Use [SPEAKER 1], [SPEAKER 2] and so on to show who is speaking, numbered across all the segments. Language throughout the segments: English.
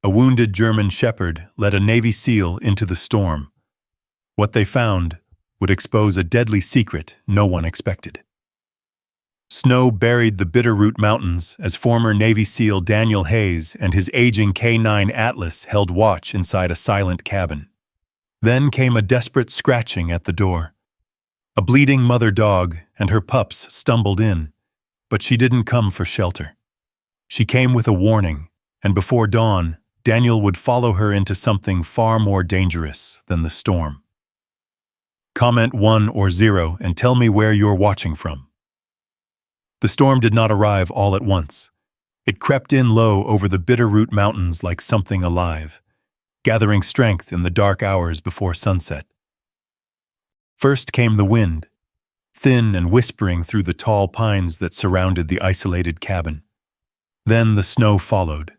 [SPEAKER 1] A wounded German shepherd led a Navy SEAL into the storm. What they found would expose a deadly secret no one expected. Snow buried the Bitterroot Mountains as former Navy SEAL Daniel Hayes and his aging K9 Atlas held watch inside a silent cabin. Then came a desperate scratching at the door. A bleeding mother dog and her pups stumbled in, but she didn't come for shelter. She came with a warning, and before dawn, Daniel would follow her into something far more dangerous than the storm. Comment 1 or 0 and tell me where you're watching from. The storm did not arrive all at once. It crept in low over the Bitterroot Mountains like something alive, gathering strength in the dark hours before sunset. First came the wind, thin and whispering through the tall pines that surrounded the isolated cabin. Then the snow followed,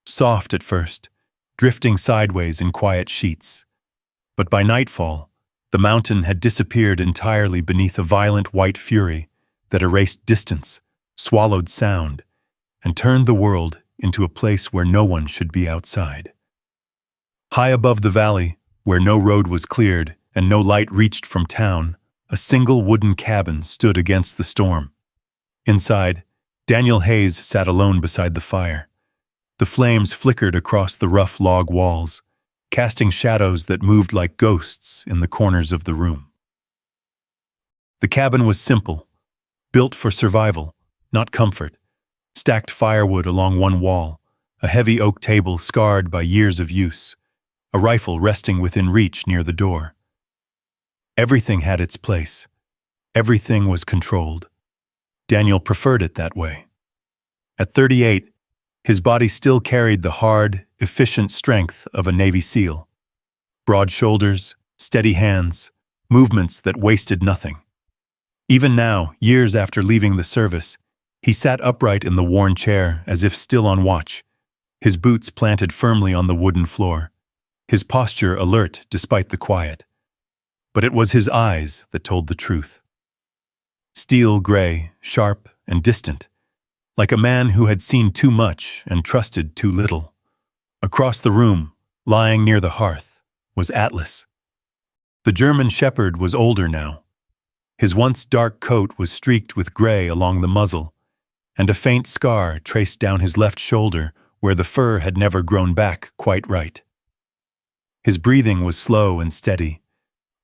[SPEAKER 1] soft at first, drifting sideways in quiet sheets. But by nightfall, the mountain had disappeared entirely beneath a violent white fury that erased distance, swallowed sound, and turned the world into a place where no one should be outside. High above the valley, where no road was cleared and no light reached from town, a single wooden cabin stood against the storm. Inside, Daniel Hayes sat alone beside the fire. The flames flickered across the rough log walls, casting shadows that moved like ghosts in the corners of the room. The cabin was simple, built for survival, not comfort. Stacked firewood along one wall, a heavy oak table scarred by years of use, a rifle resting within reach near the door. Everything had its place. Everything was controlled. Daniel preferred it that way. At 38, his body still carried the hard, efficient strength of a Navy SEAL. Broad shoulders, steady hands, movements that wasted nothing. Even now, years after leaving the service, he sat upright in the worn chair as if still on watch, his boots planted firmly on the wooden floor, his posture alert despite the quiet. But it was his eyes that told the truth. Steel gray, sharp and distant, like a man who had seen too much and trusted too little. Across the room, lying near the hearth, was Atlas. The German shepherd was older now. His once dark coat was streaked with gray along the muzzle, and a faint scar traced down his left shoulder where the fur had never grown back quite right. His breathing was slow and steady,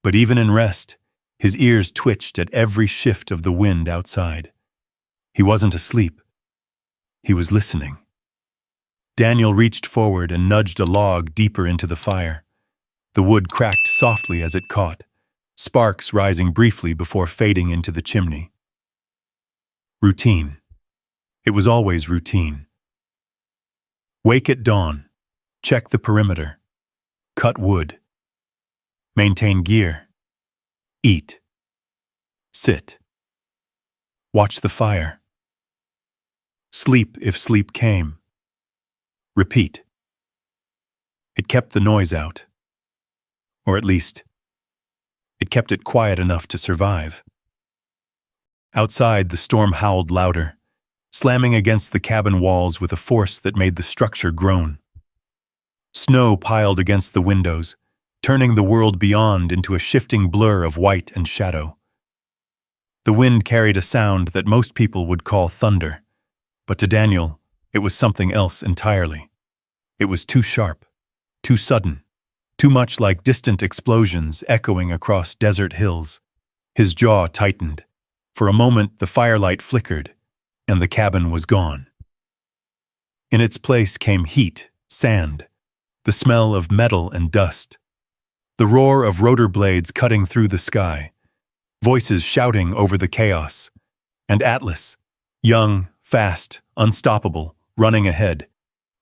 [SPEAKER 1] but even in rest, his ears twitched at every shift of the wind outside. He wasn't asleep. He was listening. Daniel reached forward and nudged a log deeper into the fire. The wood cracked softly as it caught, sparks rising briefly before fading into the chimney. Routine. It was always routine. Wake at dawn. Check the perimeter. Cut wood. Maintain gear. Eat. Sit. Watch the fire. Sleep if sleep came. Repeat. It kept the noise out. Or at least, it kept it quiet enough to survive. Outside, the storm howled louder, slamming against the cabin walls with a force that made the structure groan. Snow piled against the windows, turning the world beyond into a shifting blur of white and shadow. The wind carried a sound that most people would call thunder, but to Daniel, it was something else entirely. It was too sharp, too sudden, too much like distant explosions echoing across desert hills. His jaw tightened. For a moment, the firelight flickered, and the cabin was gone. In its place came heat, sand, the smell of metal and dust, the roar of rotor blades cutting through the sky, voices shouting over the chaos, and Atlas, young, fast, unstoppable, running ahead.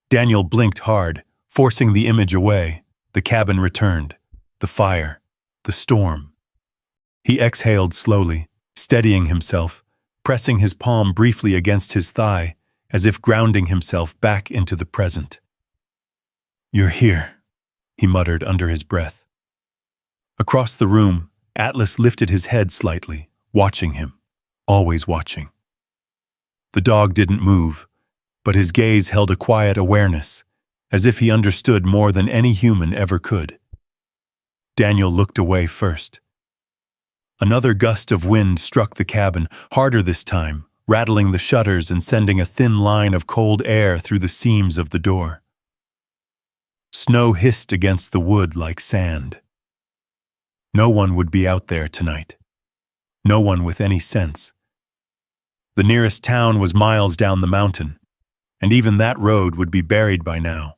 [SPEAKER 1] Daniel blinked hard, forcing the image away. The cabin returned, the fire, the storm. He exhaled slowly, steadying himself, pressing his palm briefly against his thigh, as if grounding himself back into the present. "You're here," he muttered under his breath. Across the room, Atlas lifted his head slightly, watching him, always watching. The dog didn't move, but his gaze held a quiet awareness, as if he understood more than any human ever could. Daniel looked away first. Another gust of wind struck the cabin, harder this time, rattling the shutters and sending a thin line of cold air through the seams of the door. Snow hissed against the wood like sand. No one would be out there tonight. No one with any sense. The nearest town was miles down the mountain, and even that road would be buried by now.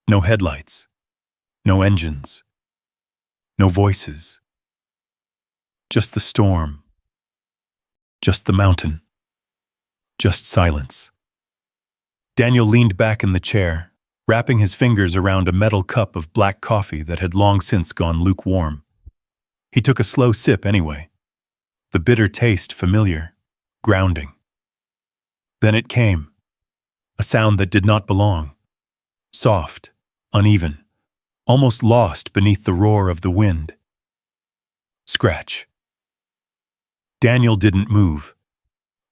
[SPEAKER 1] No headlights. No engines. No voices. Just the storm. Just the mountain. Just silence. Daniel leaned back in the chair, wrapping his fingers around a metal cup of black coffee that had long since gone lukewarm. He took a slow sip anyway. The bitter taste familiar, grounding. Then it came. A sound that did not belong. Soft, uneven, almost lost beneath the roar of the wind. Scratch. Daniel didn't move.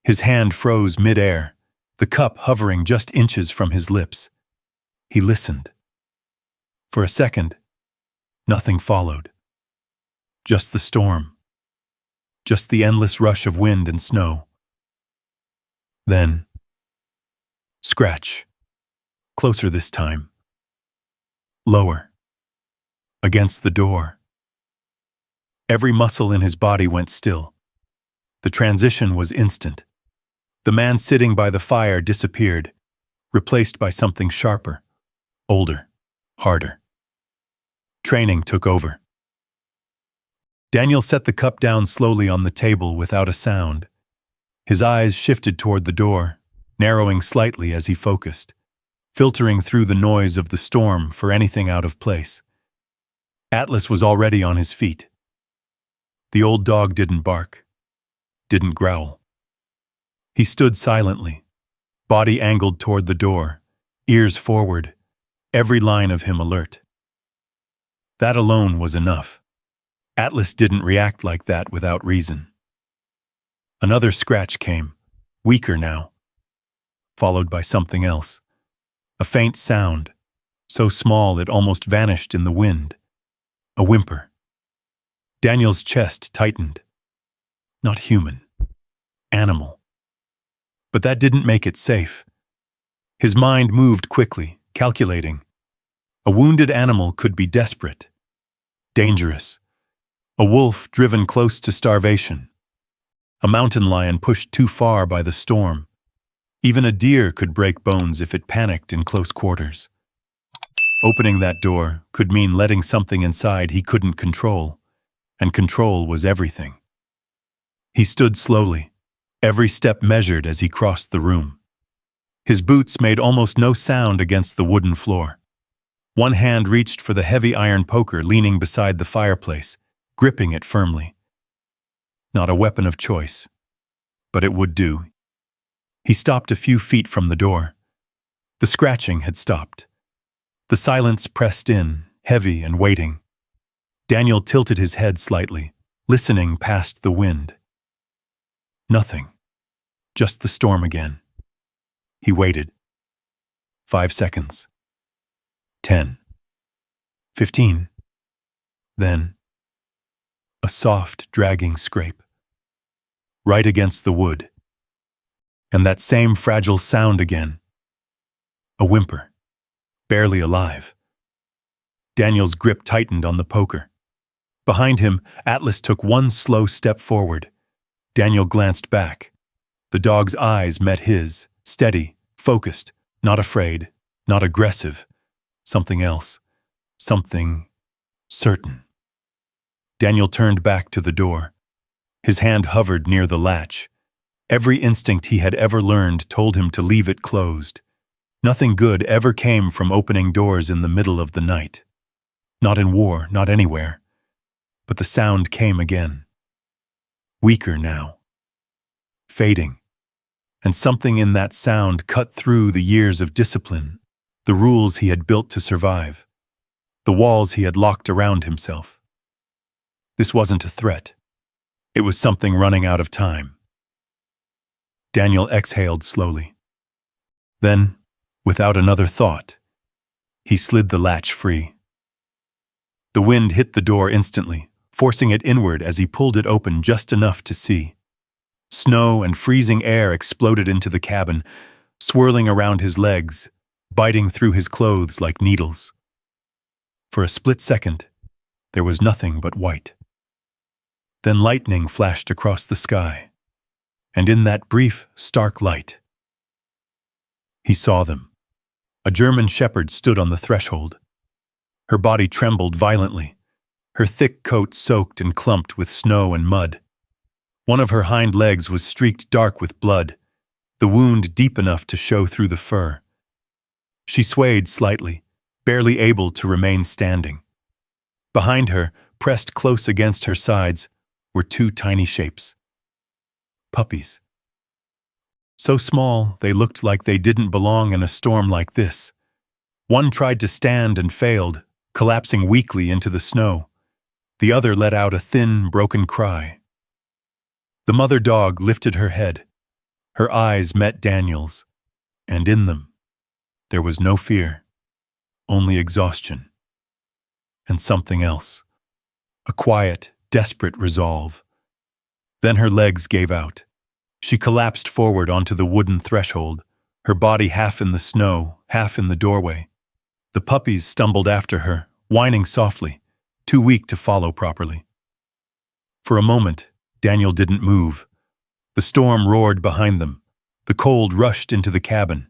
[SPEAKER 1] His hand froze mid-air, the cup hovering just inches from his lips. He listened. For a second, nothing followed. Just the storm. Just the endless rush of wind and snow. Then, scratch. Closer this time. Lower. Against the door. Every muscle in his body went still. The transition was instant. The man sitting by the fire disappeared, replaced by something sharper, older, harder. Training took over. Daniel set the cup down slowly on the table without a sound. His eyes shifted toward the door, narrowing slightly as he focused, filtering through the noise of the storm for anything out of place. Atlas was already on his feet. The old dog didn't bark, didn't growl. He stood silently, body angled toward the door, ears forward, every line of him alert. That alone was enough. Atlas didn't react like that without reason. Another scratch came, weaker now, followed by something else. A faint sound, so small it almost vanished in the wind. A whimper. Daniel's chest tightened. Not human. Animal. But that didn't make it safe. His mind moved quickly, calculating. A wounded animal could be desperate, dangerous. A wolf driven close to starvation. A mountain lion pushed too far by the storm. Even a deer could break bones if it panicked in close quarters. Opening that door could mean letting something inside he couldn't control, and control was everything. He stood slowly, every step measured as he crossed the room. His boots made almost no sound against the wooden floor. One hand reached for the heavy iron poker leaning beside the fireplace, gripping it firmly. Not a weapon of choice, but it would do. He stopped a few feet from the door. The scratching had stopped. The silence pressed in, heavy and waiting. Daniel tilted his head slightly, listening past the wind. Nothing. Just the storm again. He waited. 5 seconds. 10. 15. Then, a soft, dragging scrape. Right against the wood. And that same fragile sound again. A whimper. Barely alive. Daniel's grip tightened on the poker. Behind him, Atlas took one slow step forward. Daniel glanced back. The dog's eyes met his, steady, focused, not afraid, not aggressive. Something else. Something certain. Daniel turned back to the door. His hand hovered near the latch. Every instinct he had ever learned told him to leave it closed. Nothing good ever came from opening doors in the middle of the night. Not in war, not anywhere. But the sound came again. Weaker now. Fading. And something in that sound cut through the years of discipline, the rules he had built to survive, the walls he had locked around himself. This wasn't a threat. It was something running out of time. Daniel exhaled slowly. Then, without another thought, He slid the latch free. The wind hit the door instantly, forcing it inward as he pulled it open just enough to see. Snow and freezing air exploded into the cabin, swirling around his legs, biting through his clothes like needles. For a split second, there was nothing but white. Then lightning flashed across the sky, and in that brief, stark light, he saw them. A German shepherd stood on the threshold. Her body trembled violently, her thick coat soaked and clumped with snow and mud. One of her hind legs was streaked dark with blood, the wound deep enough to show through the fur. She swayed slightly, barely able to remain standing. Behind her, pressed close against her sides, were two tiny shapes. Puppies. So small, they looked like they didn't belong in a storm like this. One tried to stand and failed, collapsing weakly into the snow. The other let out a thin, broken cry. The mother dog lifted her head. Her eyes met Daniel's, and in them, there was no fear, only exhaustion. And something else. A quiet, desperate resolve. Then her legs gave out. She collapsed forward onto the wooden threshold, her body half in the snow, half in the doorway. The puppies stumbled after her, whining softly, too weak to follow properly. For a moment, Daniel didn't move. The storm roared behind them. The cold rushed into the cabin.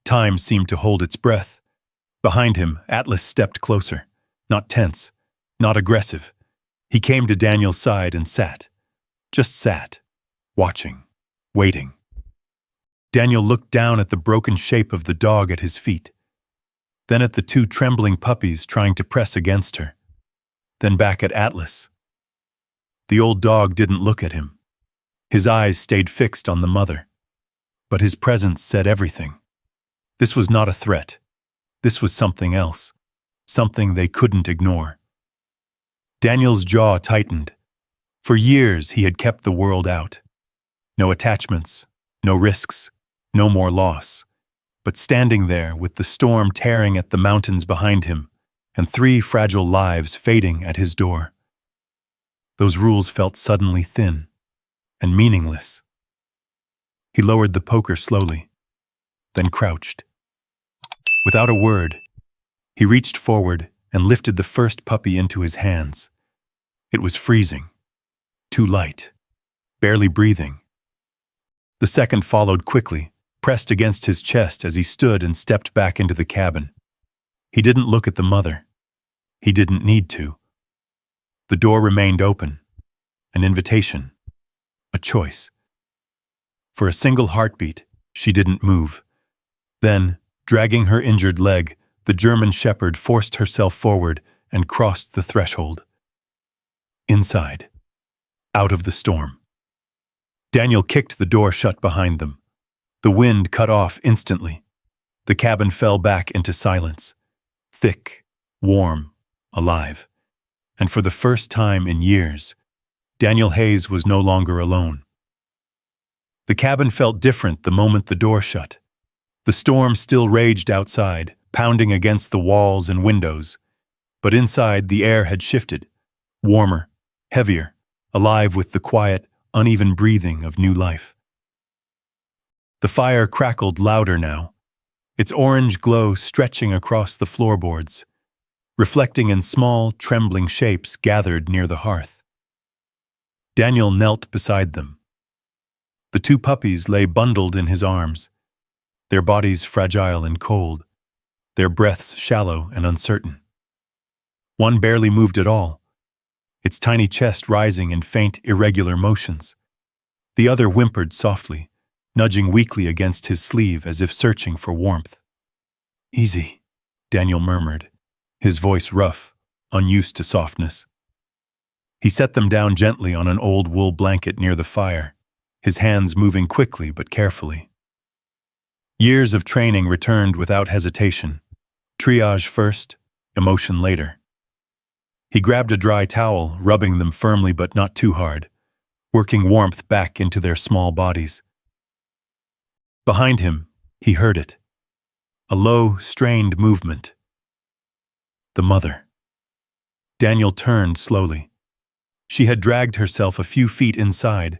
[SPEAKER 1] Time seemed to hold its breath. Behind him, Atlas stepped closer, not tense, not aggressive. He came to Daniel's side and sat. Just sat, watching, waiting. Daniel looked down at the broken shape of the dog at his feet, then at the two trembling puppies trying to press against her, then back at Atlas. The old dog didn't look at him. His eyes stayed fixed on the mother, but his presence said everything. This was not a threat. This was something else, something they couldn't ignore. Daniel's jaw tightened. For years he had kept the world out. No attachments, no risks, no more loss. But standing there with the storm tearing at the mountains behind him and 3 fragile lives fading at his door, those rules felt suddenly thin and meaningless. He lowered the poker slowly, then crouched. Without a word, he reached forward and lifted the first puppy into his hands. It was freezing, too light, barely breathing. The second followed quickly, pressed against his chest as he stood and stepped back into the cabin. He didn't look at the mother. He didn't need to. The door remained open, an invitation, a choice. For a single heartbeat, she didn't move. Then, dragging her injured leg, the German shepherd forced herself forward and crossed the threshold. Inside, out of the storm. Daniel kicked the door shut behind them. The wind cut off instantly. The cabin fell back into silence, thick, warm, alive. And for the first time in years, Daniel Hayes was no longer alone. The cabin felt different the moment the door shut. The storm still raged outside, pounding against the walls and windows. But inside, the air had shifted, warmer, heavier, alive with the quiet, uneven breathing of new life. The fire crackled louder now, its orange glow stretching across the floorboards, reflecting in small, trembling shapes gathered near the hearth. Daniel knelt beside them. The 2 puppies lay bundled in his arms, their bodies fragile and cold, their breaths shallow and uncertain. One barely moved at all, its tiny chest rising in faint, irregular motions. The other whimpered softly, nudging weakly against his sleeve as if searching for warmth. "Easy," Daniel murmured, his voice rough, unused to softness. He set them down gently on an old wool blanket near the fire, his hands moving quickly but carefully. Years of training returned without hesitation. Triage first, emotion later. He grabbed a dry towel, rubbing them firmly but not too hard, working warmth back into their small bodies. Behind him, he heard it. A low, strained movement. The mother. Daniel turned slowly. She had dragged herself a few feet inside,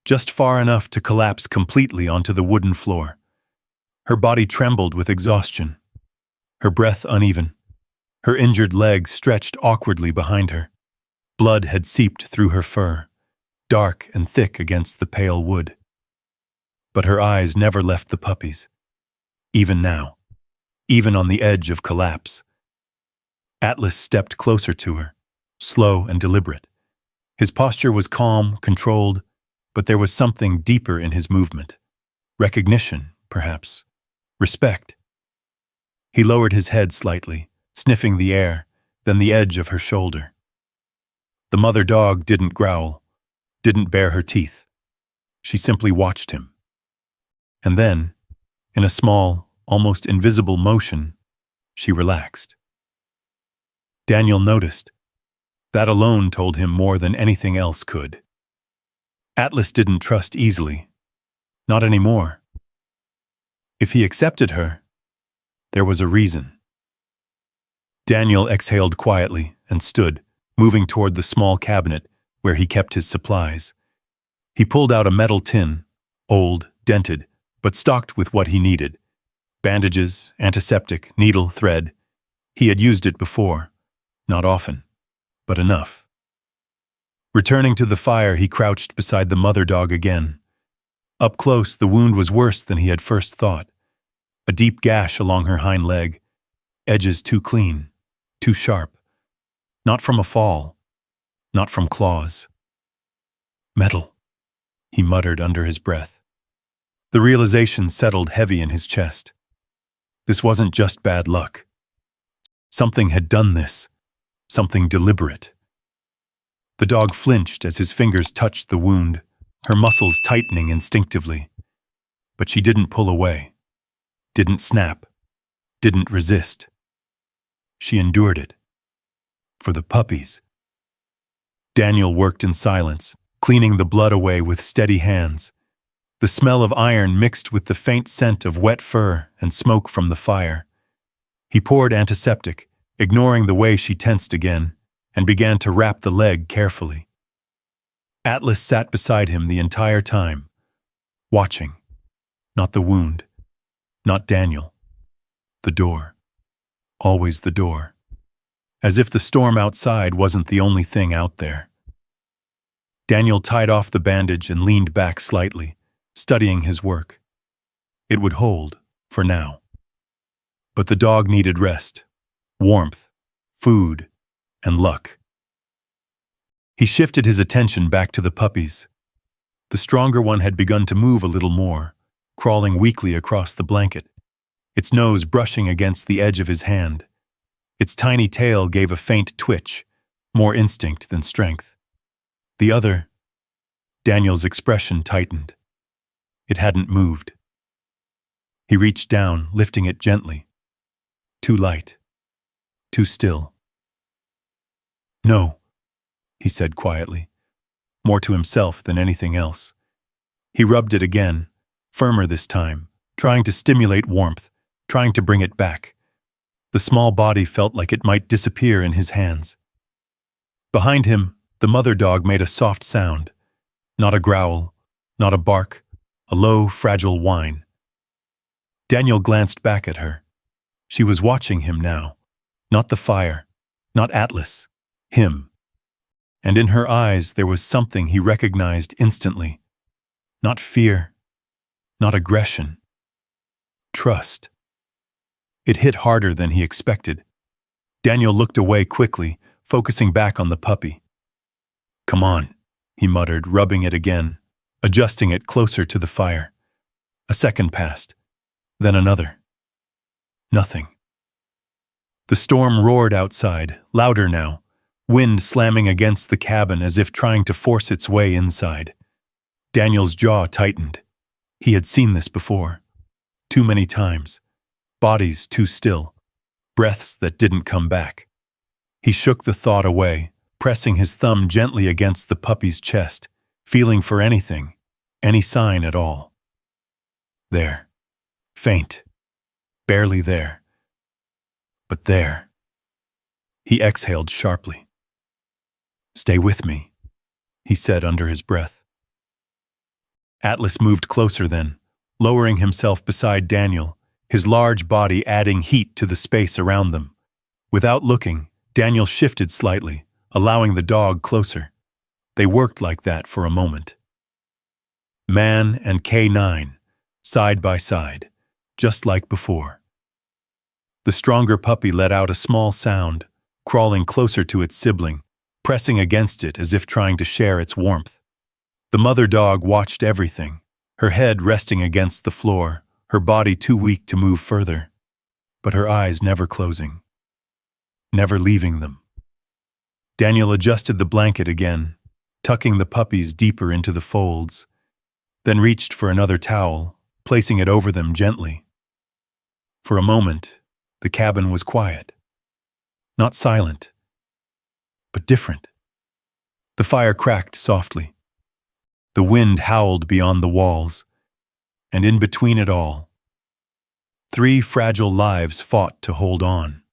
[SPEAKER 1] just far enough to collapse completely onto the wooden floor. Her body trembled with exhaustion, her breath uneven, her injured legs stretched awkwardly behind her. Blood had seeped through her fur, dark and thick against the pale wood. But her eyes never left the puppies, even now, even on the edge of collapse. Atlas stepped closer to her, slow and deliberate. His posture was calm, controlled, but there was something deeper in his movement. Recognition, perhaps. Respect. He lowered his head slightly, sniffing the air, then the edge of her shoulder. The mother dog didn't growl, didn't bare her teeth. She simply watched him. And then, in a small, almost invisible motion, she relaxed. Daniel noticed. That alone told him more than anything else could. Atlas didn't trust easily. Not anymore. If he accepted her, there was a reason. Daniel exhaled quietly and stood, moving toward the small cabinet where he kept his supplies. He pulled out a metal tin, old, dented, but stocked with what he needed. Bandages, antiseptic, needle, thread. He had used it before. Not often, but enough. Returning to the fire, he crouched beside the mother dog again. Up close, the wound was worse than he had first thought. A deep gash along her hind leg, edges too clean, too sharp. Not from a fall, not from claws. Metal, he muttered under his breath. The realization settled heavy in his chest. This wasn't just bad luck. Something had done this, something deliberate. The dog flinched as his fingers touched the wound, her muscles tightening instinctively. But she didn't pull away, didn't snap, didn't resist. She endured it. For the puppies. Daniel worked in silence, cleaning the blood away with steady hands. The smell of iron mixed with the faint scent of wet fur and smoke from the fire. He poured antiseptic, ignoring the way she tensed again, and began to wrap the leg carefully. Atlas sat beside him the entire time, watching. Not the wound, not Daniel. The door. Always the door. As if the storm outside wasn't the only thing out there. Daniel tied off the bandage and leaned back slightly, studying his work. It would hold, for now. But the dog needed rest, warmth, food, and luck. He shifted his attention back to the puppies. The stronger one had begun to move a little more, crawling weakly across the blanket, its nose brushing against the edge of his hand. Its tiny tail gave a faint twitch, more instinct than strength. The other, Daniel's expression tightened. It hadn't moved. He reached down, lifting it gently. Too light. Too still. No, he said quietly, more to himself than anything else. He rubbed it again, firmer this time, trying to stimulate warmth, trying to bring it back. The small body felt like it might disappear in his hands. Behind him, the mother dog made a soft sound. Not a growl, not a bark, a low, fragile whine. Daniel glanced back at her. She was watching him now. Not the fire, not Atlas, him. And in her eyes there was something he recognized instantly. Not fear, not aggression. Trust. It hit harder than he expected. Daniel looked away quickly, focusing back on the puppy. Come on, he muttered, rubbing it again, adjusting it closer to the fire. A second passed, then another. Nothing. The storm roared outside, louder now, wind slamming against the cabin as if trying to force its way inside. Daniel's jaw tightened. He had seen this before. Too many times. Bodies too still. Breaths that didn't come back. He shook the thought away, pressing his thumb gently against the puppy's chest, feeling for anything, any sign at all. There. Faint. Barely there. But there. He exhaled sharply. "Stay with me," he said under his breath. Atlas moved closer then, lowering himself beside Daniel, his large body adding heat to the space around them. Without looking, Daniel shifted slightly, allowing the dog closer. They worked like that for a moment. Man and K9, side by side, just like before. The stronger puppy let out a small sound, crawling closer to its sibling, pressing against it as if trying to share its warmth. The mother dog watched everything, her head resting against the floor, her body too weak to move further, but her eyes never closing, never leaving them. Daniel adjusted the blanket again, tucking the puppies deeper into the folds, then reached for another towel, placing it over them gently. For a moment, the cabin was quiet. Not silent, but different. The fire cracked softly. The wind howled beyond the walls, and in between it all, 3 fragile lives fought to hold on.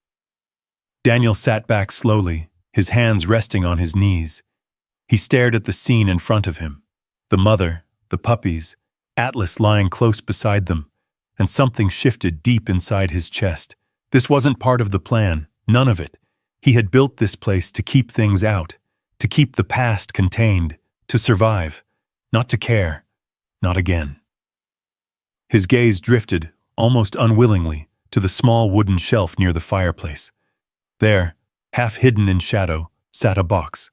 [SPEAKER 1] Daniel sat back slowly, his hands resting on his knees. He stared at the scene in front of him, the mother, the puppies, Atlas lying close beside them, and something shifted deep inside his chest. This wasn't part of the plan, none of it. He had built this place to keep things out, to keep the past contained, to survive, not to care, not again. His gaze drifted, almost unwillingly, to the small wooden shelf near the fireplace. There, half hidden in shadow, sat a box.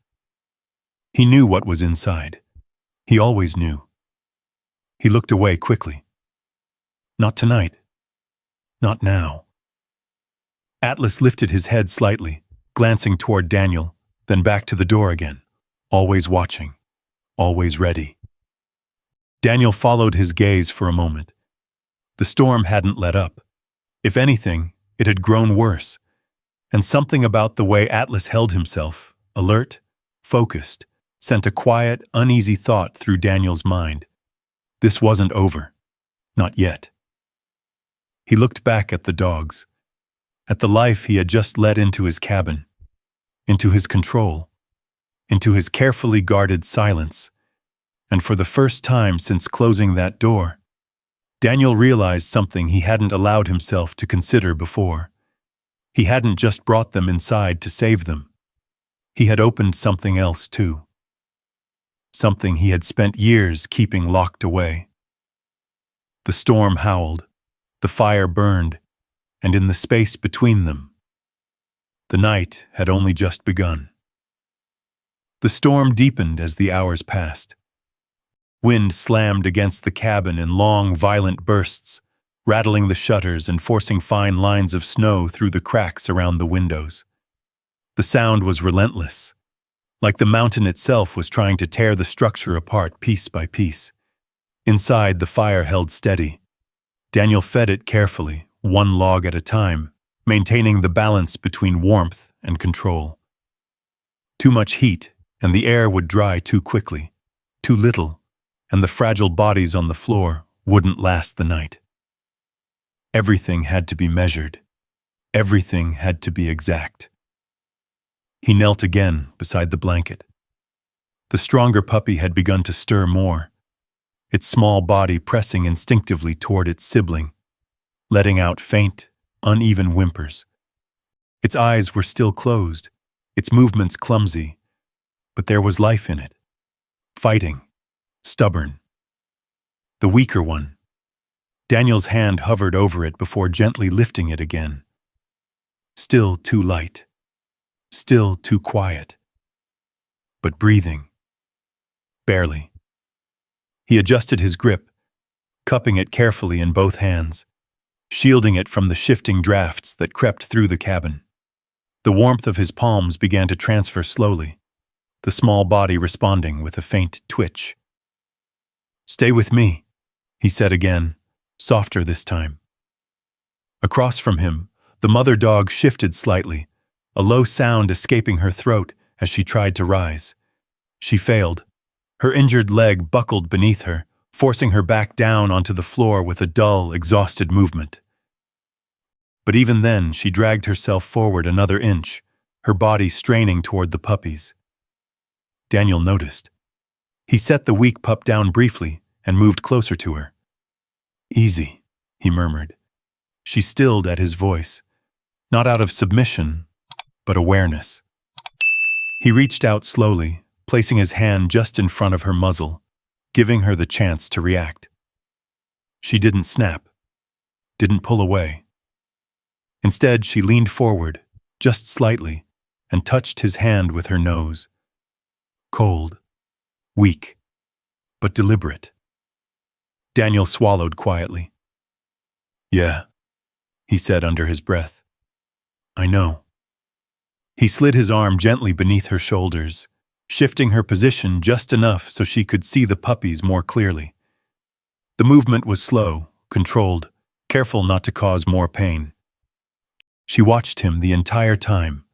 [SPEAKER 1] He knew what was inside. He always knew. He looked away quickly. Not tonight. Not now. Atlas lifted his head slightly, glancing toward Daniel, then back to the door again, always watching, always ready. Daniel followed his gaze for a moment. The storm hadn't let up. If anything, it had grown worse, and something about the way Atlas held himself, alert, focused, sent a quiet, uneasy thought through Daniel's mind. This wasn't over. Not yet. He looked back at the dogs, at the life he had just let into his cabin, into his control, into his carefully guarded silence, and for the first time since closing that door, Daniel realized something he hadn't allowed himself to consider before. He hadn't just brought them inside to save them. He had opened something else too. Something he had spent years keeping locked away. The storm howled, the fire burned, and in the space between them, the night had only just begun. The storm deepened as the hours passed. Wind slammed against the cabin in long, violent bursts, rattling the shutters and forcing fine lines of snow through the cracks around the windows. The sound was relentless, like the mountain itself was trying to tear the structure apart piece by piece. Inside, the fire held steady. Daniel fed it carefully, one log at a time, maintaining the balance between warmth and control. Too much heat, and the air would dry too quickly. Too little, and the fragile bodies on the floor wouldn't last the night. Everything had to be measured. Everything had to be exact. He knelt again beside the blanket. The stronger puppy had begun to stir more, its small body pressing instinctively toward its sibling, letting out faint, uneven whimpers. Its eyes were still closed, its movements clumsy, but there was life in it. Fighting, stubborn. The weaker one. Daniel's hand hovered over it before gently lifting it again. Still too light. Still too quiet. But breathing. Barely. He adjusted his grip, cupping it carefully in both hands, shielding it from the shifting drafts that crept through the cabin. The warmth of his palms began to transfer slowly, the small body responding with a faint twitch. "Stay with me," he said again, softer this time. Across from him, the mother dog shifted slightly, a low sound escaping her throat as she tried to rise. She failed. Her injured leg buckled beneath her, forcing her back down onto the floor with a dull, exhausted movement. But even then, she dragged herself forward another inch, her body straining toward the puppies. Daniel noticed. He set the weak pup down briefly and moved closer to her. "Easy," he murmured. She stilled at his voice, not out of submission, but awareness. He reached out slowly, placing his hand just in front of her muzzle, giving her the chance to react. She didn't snap, didn't pull away. Instead, she leaned forward, just slightly, and touched his hand with her nose. Cold, weak, but deliberate. Daniel swallowed quietly. "Yeah," he said under his breath. "I know." He slid his arm gently beneath her shoulders, shifting her position just enough so she could see the puppies more clearly. The movement was slow, controlled, careful not to cause more pain. She watched him the entire time,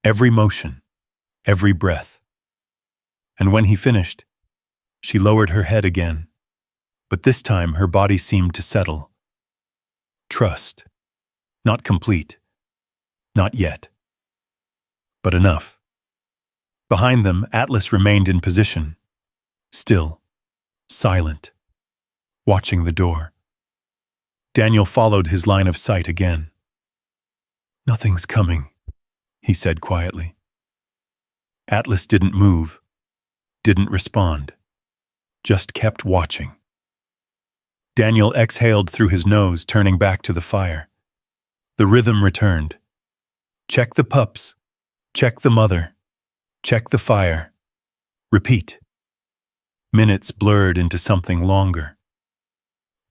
[SPEAKER 1] every motion, every breath. And when he finished, she lowered her head again, but this time her body seemed to settle. Trust. Not complete. Not yet. But enough. Behind them, Atlas remained in position, still, silent, watching the door. Daniel followed his line of sight again. "Nothing's coming," he said quietly. Atlas didn't move, didn't respond, just kept watching. Daniel exhaled through his nose, turning back to the fire. The rhythm returned. Check the pups, check the mother, check the fire. Repeat. Minutes blurred into something longer.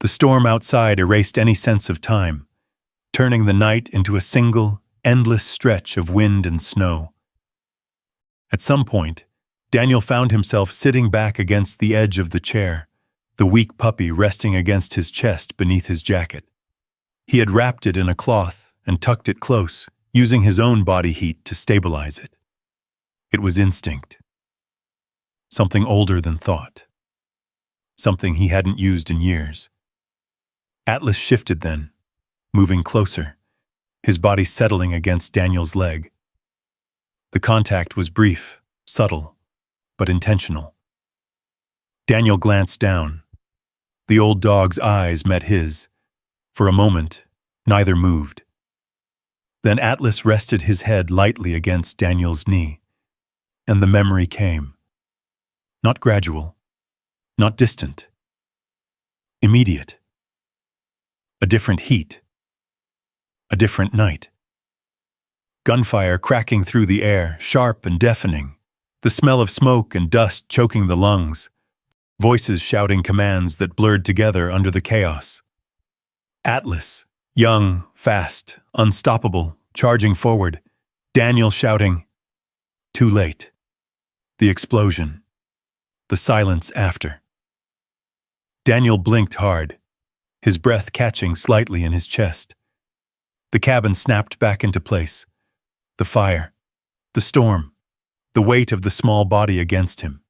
[SPEAKER 1] The storm outside erased any sense of time, turning the night into a single, endless stretch of wind and snow. At some point, Daniel found himself sitting back against the edge of the chair, the weak puppy resting against his chest beneath his jacket. He had wrapped it in a cloth and tucked it close, using his own body heat to stabilize it. It was instinct. Something older than thought. Something he hadn't used in years. Atlas shifted then, moving closer, his body settling against Daniel's leg. The contact was brief, subtle, but intentional. Daniel glanced down. The old dog's eyes met his. For a moment, neither moved. Then Atlas rested his head lightly against Daniel's knee, and the memory came. Not gradual, not distant. Immediate. A different heat. A different night. Gunfire cracking through the air, sharp and deafening. The smell of smoke and dust choking the lungs. Voices shouting commands that blurred together under the chaos. Atlas, young, fast, unstoppable, charging forward. Daniel shouting, "Too late." The explosion. The silence after. Daniel blinked hard, his breath catching slightly in his chest. The cabin snapped back into place. The fire, the storm, the weight of the small body against him.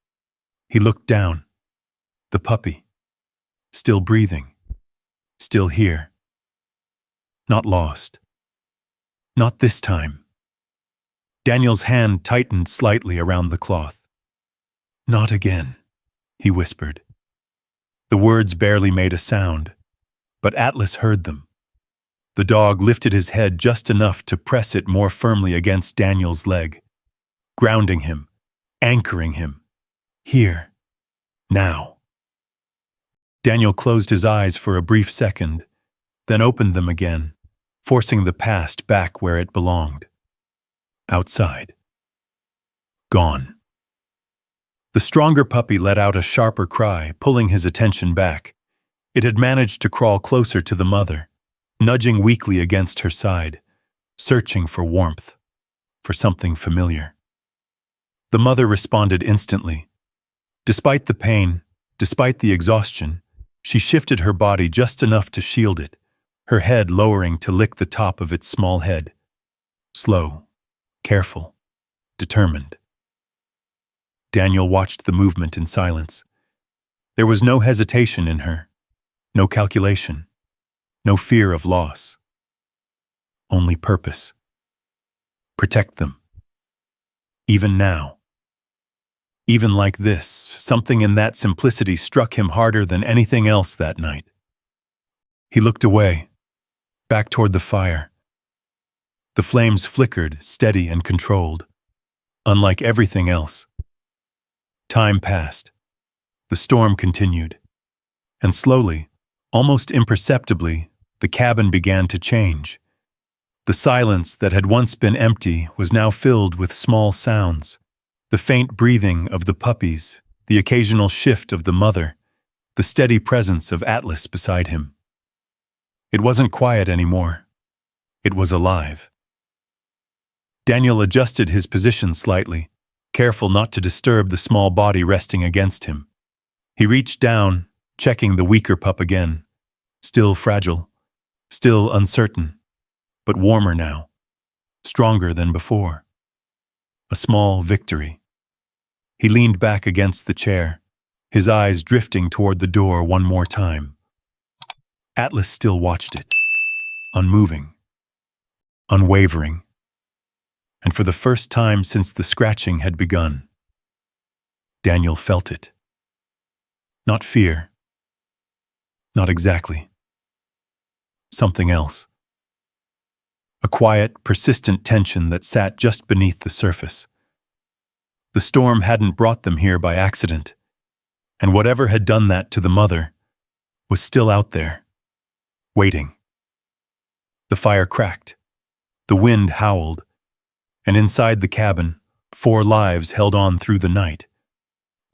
[SPEAKER 1] He looked down. The puppy. Still breathing. Still here. Not lost. Not this time. Daniel's hand tightened slightly around the cloth. "Not again," he whispered. The words barely made a sound, but Atlas heard them. The dog lifted his head just enough to press it more firmly against Daniel's leg, grounding him, anchoring him. Here. Now. Daniel closed his eyes for a brief second, then opened them again, forcing the past back where it belonged. Outside. Gone. The stronger puppy let out a sharper cry, pulling his attention back. It had managed to crawl closer to the mother, nudging weakly against her side, searching for warmth, for something familiar. The mother responded instantly. Despite the pain, despite the exhaustion, she shifted her body just enough to shield it, her head lowering to lick the top of its small head. Slow, careful, determined. Daniel watched the movement in silence. There was no hesitation in her, no calculation, no fear of loss. Only purpose. protect them. Even now. Even like this, something in that simplicity struck him harder than anything else that night. He looked away, back toward the fire. The flames flickered, steady and controlled, unlike everything else. Time passed. The storm continued. And slowly, almost imperceptibly, the cabin began to change. The silence that had once been empty was now filled with small sounds. The faint breathing of the puppies, the occasional shift of the mother, the steady presence of Atlas beside him. It wasn't quiet anymore. It was alive. Daniel adjusted his position slightly, careful not to disturb the small body resting against him. He reached down, checking the weaker pup again. Still fragile, still uncertain, but warmer now, stronger than before. A small victory. He leaned back against the chair, his eyes drifting toward the door one more time. Atlas still watched it, unmoving, unwavering. And for the first time since the scratching had begun, Daniel felt it. Not fear. Not exactly. Something else. A quiet, persistent tension that sat just beneath the surface. The storm hadn't brought them here by accident, and whatever had done that to the mother was still out there, waiting. The fire cracked. The wind howled. And inside the cabin, 4 lives held on through the night,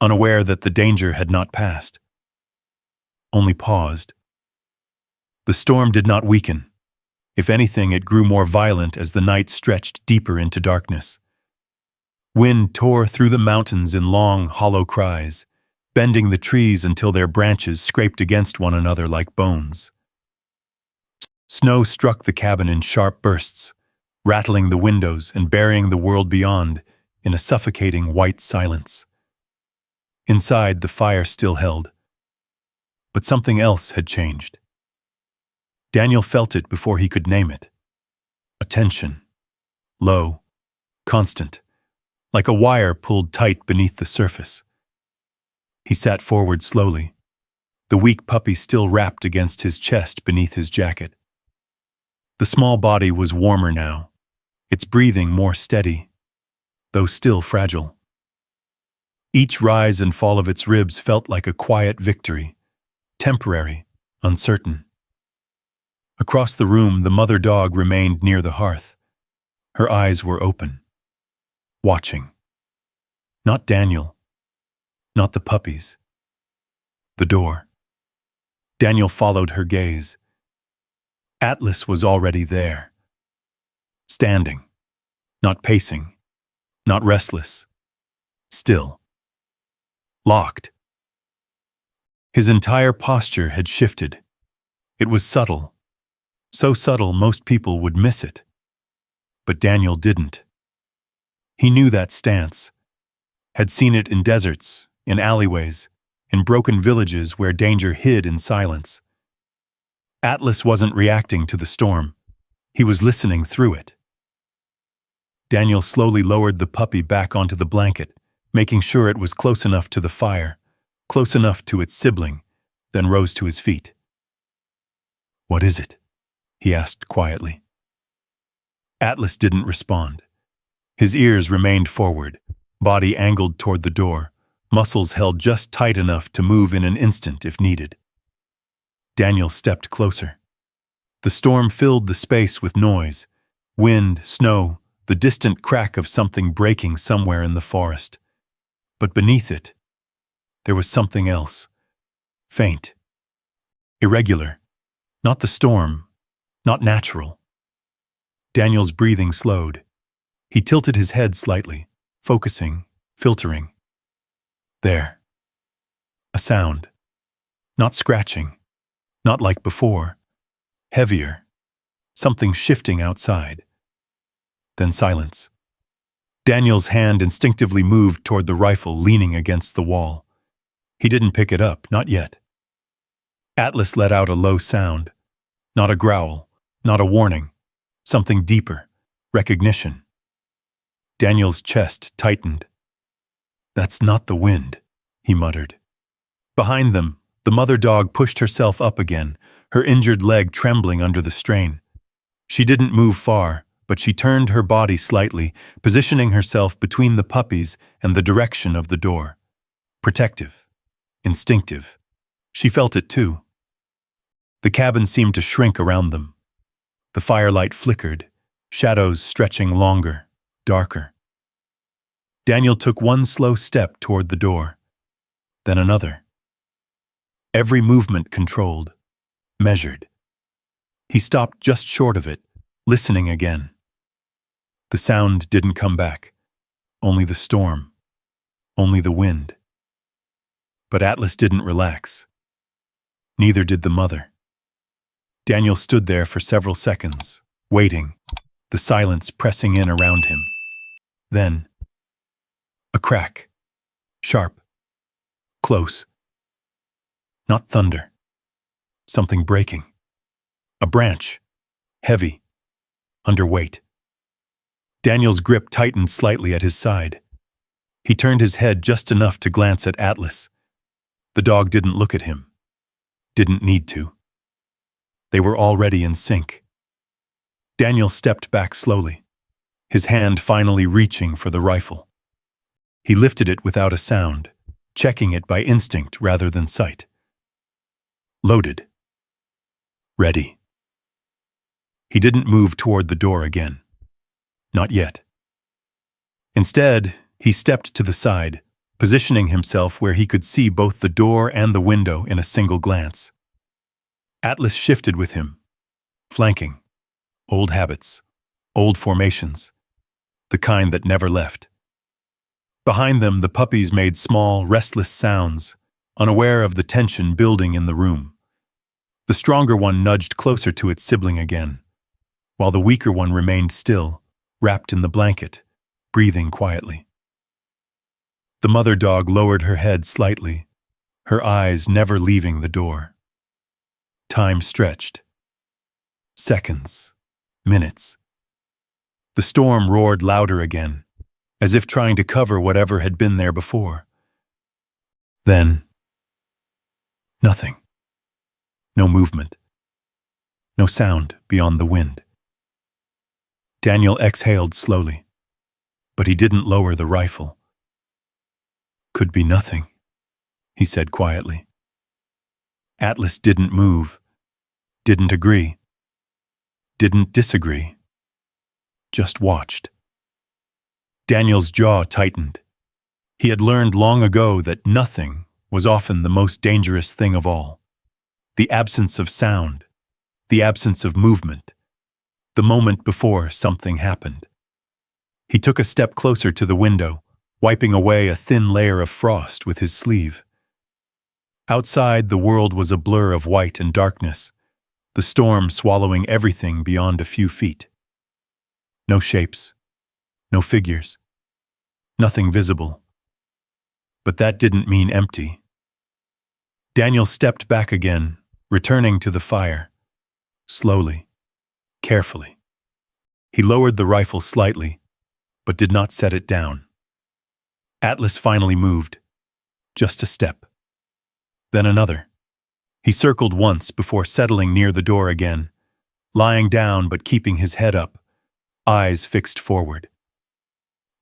[SPEAKER 1] unaware that the danger had not passed, only paused. The storm did not weaken. If anything, it grew more violent as the night stretched deeper into darkness. Wind tore through the mountains in long, hollow cries, bending the trees until their branches scraped against one another like bones. Snow struck the cabin in sharp bursts, rattling the windows and burying the world beyond in a suffocating white silence. Inside, the fire still held. But something else had changed. Daniel felt it before he could name it. A tension. Low, constant, like a wire pulled tight beneath the surface. He sat forward slowly, the weak puppy still wrapped against his chest beneath his jacket. The small body was warmer now, its breathing more steady, though still fragile. Each rise and fall of its ribs felt like a quiet victory, temporary, uncertain. Across the room, the mother dog remained near the hearth. Her eyes were open, watching. Not Daniel, not the puppies. The door. Daniel followed her gaze. Atlas was already there. Standing, not pacing, not restless, still. Locked. His entire posture had shifted. It was subtle, so subtle most people would miss it. But Daniel didn't. He knew that stance, had seen it in deserts, in alleyways, in broken villages where danger hid in silence. Atlas wasn't reacting to the storm. He was listening through it. Daniel slowly lowered the puppy back onto the blanket, making sure it was close enough to the fire, close enough to its sibling, then rose to his feet. "What is it?" he asked quietly. Atlas didn't respond. His ears remained forward, body angled toward the door, muscles held just tight enough to move in an instant if needed. Daniel stepped closer. The storm filled the space with noise, wind, snow, the distant crack of something breaking somewhere in the forest. But beneath it, there was something else. Faint. Irregular. Not the storm. Not natural. Daniel's breathing slowed. He tilted his head slightly, focusing, filtering. There. A sound. Not scratching. Not like before. Heavier. Something shifting outside. Then silence. Daniel's hand instinctively moved toward the rifle leaning against the wall. He didn't pick it up, not yet. Atlas let out a low sound. Not a growl, not a warning. Something deeper. Recognition. Daniel's chest tightened. "That's not the wind," he muttered. Behind them, the mother dog pushed herself up again, her injured leg trembling under the strain. She didn't move far, but she turned her body slightly, positioning herself between the puppies and the direction of the door. Protective. Instinctive. She felt it too. The cabin seemed to shrink around them. The firelight flickered, shadows stretching longer, darker. Daniel took one slow step toward the door, then another. Every movement controlled, measured. He stopped just short of it, listening again. The sound didn't come back. Only the storm. Only the wind. But Atlas didn't relax. Neither did the mother. Daniel stood there for several seconds, waiting, the silence pressing in around him. Then, a crack. Sharp. Close. Not thunder. Something breaking. A branch. Heavy. Underweight. Daniel's grip tightened slightly at his side. He turned his head just enough to glance at Atlas. The dog didn't look at him. Didn't need to. They were already in sync. Daniel stepped back slowly, his hand finally reaching for the rifle. He lifted it without a sound, checking it by instinct rather than sight. Loaded. Ready. He didn't move toward the door again. Not yet. Instead, he stepped to the side, positioning himself where he could see both the door and the window in a single glance. Atlas shifted with him, flanking. Old habits, old formations, the kind that never left. Behind them, the puppies made small, restless sounds, unaware of the tension building in the room. The stronger one nudged closer to its sibling again, while the weaker one remained still, wrapped in the blanket, breathing quietly. The mother dog lowered her head slightly, her eyes never leaving the door. Time stretched. Seconds. Minutes. The storm roared louder again, as if trying to cover whatever had been there before. Then, nothing. No movement. No sound beyond the wind. Daniel exhaled slowly, but he didn't lower the rifle. Could be nothing, he said quietly. Atlas didn't move, didn't agree. Didn't disagree. Just watched. Daniel's jaw tightened. He had learned long ago that nothing was often the most dangerous thing of all. The absence of sound, the absence of movement, the moment before something happened. He took a step closer to the window, wiping away a thin layer of frost with his sleeve. Outside, the world was a blur of white and darkness, the storm swallowing everything beyond a few feet. No shapes, no figures, nothing visible. But that didn't mean empty. Daniel stepped back again, returning to the fire. Slowly, carefully. He lowered the rifle slightly, but did not set it down. Atlas finally moved. Just a step. Then another. He circled once before settling near the door again, lying down but keeping his head up, eyes fixed forward.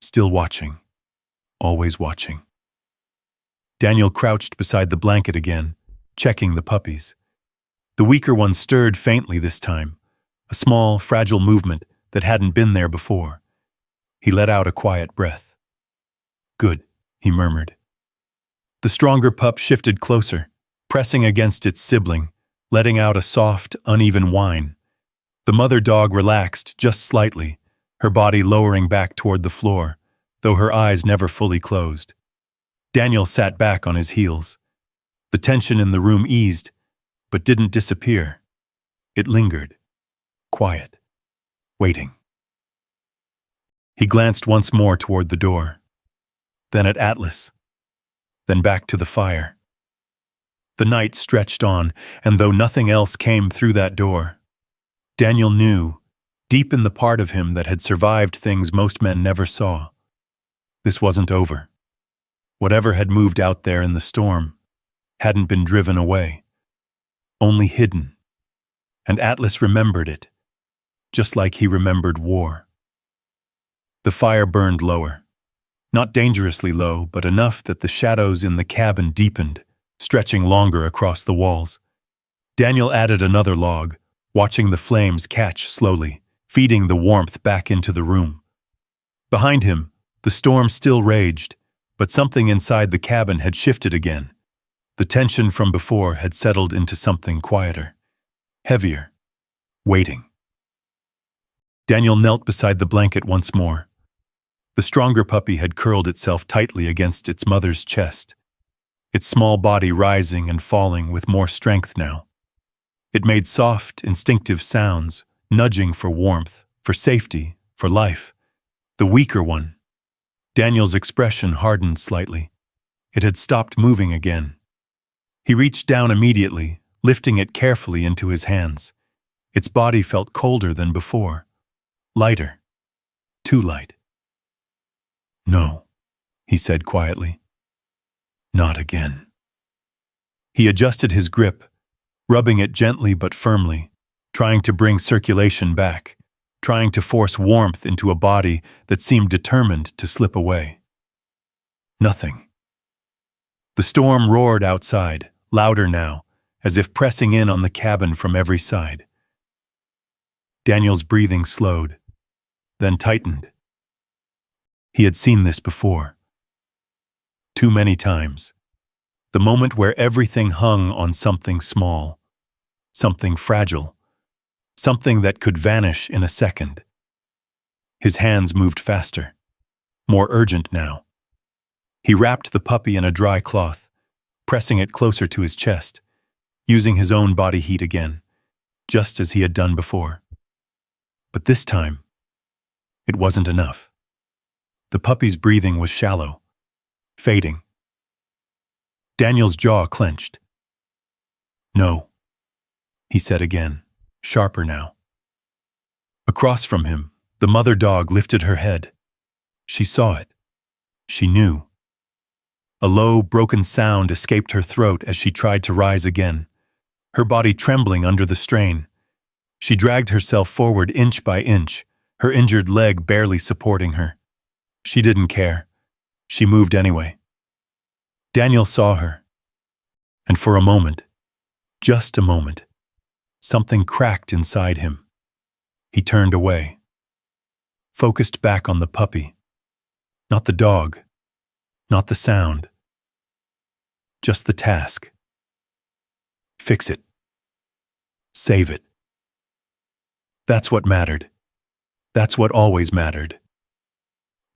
[SPEAKER 1] Still watching. Always watching. Daniel crouched beside the blanket again, checking the puppies. The weaker one stirred faintly this time, a small, fragile movement that hadn't been there before. He let out a quiet breath. Good, he murmured. The stronger pup shifted closer, pressing against its sibling, letting out a soft, uneven whine. The mother dog relaxed just slightly, her body lowering back toward the floor, though her eyes never fully closed. Daniel sat back on his heels. The tension in the room eased, but didn't disappear. It lingered, quiet, waiting. He glanced once more toward the door, then at Atlas, then back to the fire. The night stretched on, and though nothing else came through that door, Daniel knew deep in the part of him that had survived things most men never saw. This wasn't over. Whatever had moved out there in the storm hadn't been driven away, only hidden. And Atlas remembered it, just like he remembered war. The fire burned lower, not dangerously low, but enough that the shadows in the cabin deepened, stretching longer across the walls. Daniel added another log, watching the flames catch slowly, feeding the warmth back into the room. Behind him, the storm still raged, but something inside the cabin had shifted again. The tension from before had settled into something quieter, heavier, waiting. Daniel knelt beside the blanket once more. The stronger puppy had curled itself tightly against its mother's chest, its small body rising and falling with more strength now. It made soft, instinctive sounds, nudging for warmth, for safety, for life. The weaker one. Daniel's expression hardened slightly. It had stopped moving again. He reached down immediately, lifting it carefully into his hands. Its body felt colder than before. Lighter. Too light. "No," he said quietly. "Not again." He adjusted his grip, rubbing it gently but firmly, trying to bring circulation back, trying to force warmth into a body that seemed determined to slip away. Nothing. The storm roared outside, louder now, as if pressing in on the cabin from every side. Daniel's breathing slowed, then tightened. He had seen this before. Too many times. The moment where everything hung on something small, something fragile, something that could vanish in a second. His hands moved faster, more urgent now. He wrapped the puppy in a dry cloth, pressing it closer to his chest, using his own body heat again, just as he had done before. But this time, it wasn't enough. The puppy's breathing was shallow, fading. Daniel's jaw clenched. "No," he said again, sharper now. Across from him, the mother dog lifted her head. She saw it. She knew. A low, broken sound escaped her throat as she tried to rise again, her body trembling under the strain. She dragged herself forward inch by inch, her injured leg barely supporting her. She didn't care. She moved anyway. Daniel saw her. And for a moment, just a moment, something cracked inside him. He turned away, focused back on the puppy. Not the dog, not the sound. Just the task. Fix it. Save it. That's what mattered. That's what always mattered.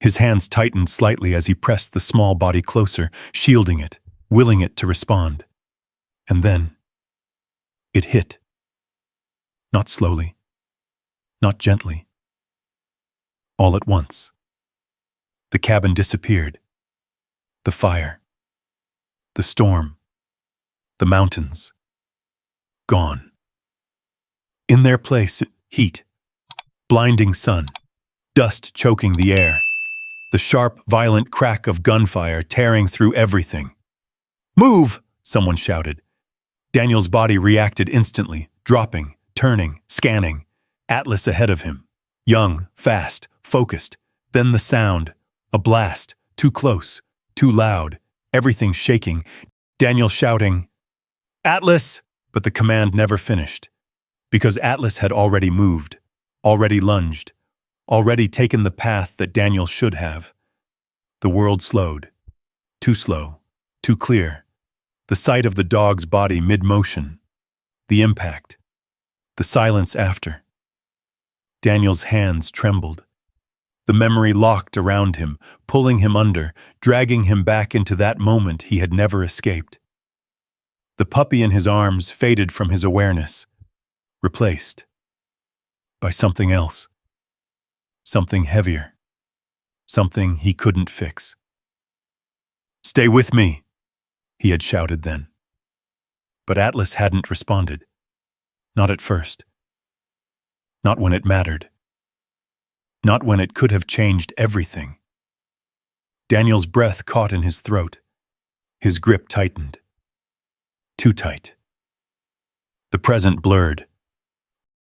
[SPEAKER 1] His hands tightened slightly as he pressed the small body closer, shielding it, willing it to respond. And then, it hit. Not slowly, not gently. All at once. The cabin disappeared. The fire. The storm. The mountains. Gone. In their place, heat. Blinding sun. Dust choking the air. The sharp, violent crack of gunfire tearing through everything. "Move!" someone shouted. Daniel's body reacted instantly, dropping, turning, scanning. Atlas ahead of him. Young, fast, focused. Then the sound. A blast. Too close. Too loud. Everything shaking. Daniel shouting, "Atlas!" But the command never finished. Because Atlas had already moved. Already lunged. Already taken the path that Daniel should have. The world slowed. Too slow. Too clear. The sight of the dog's body mid-motion. The impact. The silence after. Daniel's hands trembled. The memory locked around him, pulling him under, dragging him back into that moment he had never escaped. The puppy in his arms faded from his awareness, replaced by something else. Something heavier. Something he couldn't fix. "Stay with me," he had shouted then. But Atlas hadn't responded. Not at first. Not when it mattered. Not when it could have changed everything. Daniel's breath caught in his throat. His grip tightened. Too tight. The present blurred.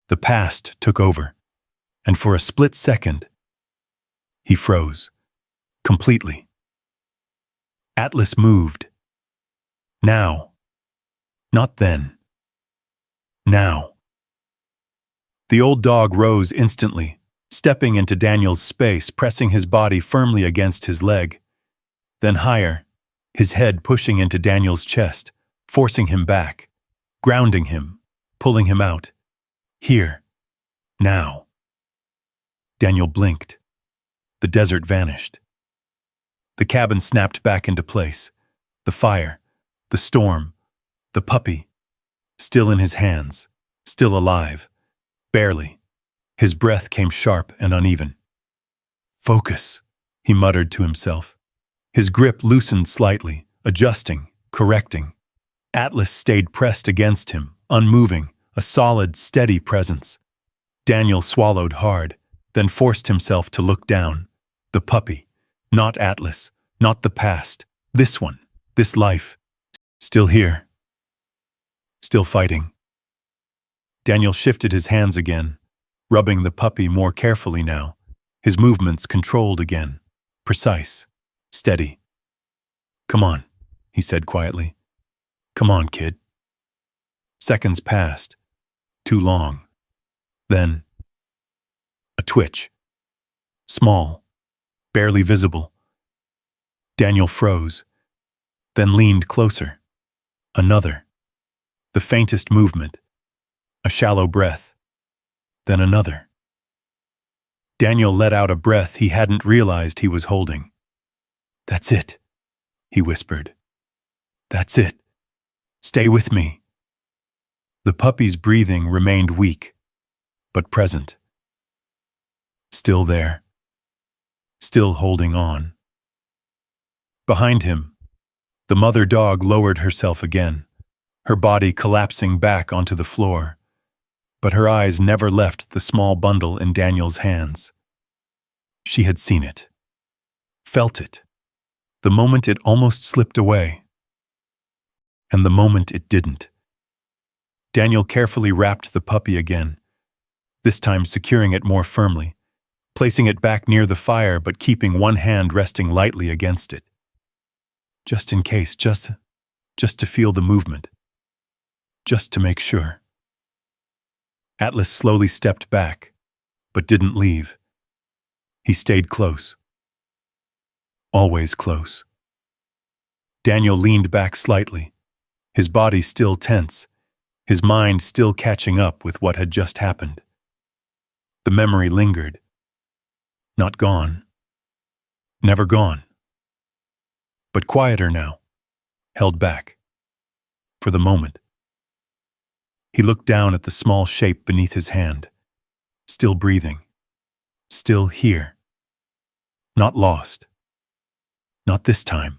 [SPEAKER 1] The past took over. And for a split second, he froze. Completely. Atlas moved. Now. Not then. Now. The old dog rose instantly, stepping into Daniel's space, pressing his body firmly against his leg. Then higher, his head pushing into Daniel's chest, forcing him back, grounding him, pulling him out. Here. Now. Daniel blinked. The desert vanished. The cabin snapped back into place. The fire, the storm, the puppy, still in his hands, still alive. Barely. His breath came sharp and uneven. Focus, he muttered to himself. His grip loosened slightly, adjusting, correcting. Atlas stayed pressed against him, unmoving, a solid, steady presence. Daniel swallowed hard, then forced himself to look down. The puppy, not Atlas, not the past, this one, this life. Still here. Still fighting. Daniel shifted his hands again, rubbing the puppy more carefully now, his movements controlled again, precise, steady. Come on, he said quietly. Come on, kid. Seconds passed, too long. Then, a twitch. Small, barely visible. Daniel froze, then leaned closer. Another. The faintest movement. A shallow breath. Then another. Daniel let out a breath he hadn't realized he was holding. That's it, he whispered. That's it. Stay with me. The puppy's breathing remained weak, but present. Still there. Still holding on. Behind him, the mother dog lowered herself again, her body collapsing back onto the floor, but her eyes never left the small bundle in Daniel's hands. She had seen it, felt it, the moment it almost slipped away, and the moment it didn't. Daniel carefully wrapped the puppy again, this time securing it more firmly, placing it back near the fire but keeping one hand resting lightly against it. Just in case, just to feel the movement. Just to make sure. Atlas slowly stepped back, but didn't leave. He stayed close. Always close. Daniel leaned back slightly, his body still tense, his mind still catching up with what had just happened. The memory lingered. Not gone. Never gone. But quieter now, held back. For the moment. He looked down at the small shape beneath his hand, still breathing, still here. Not lost. Not this time.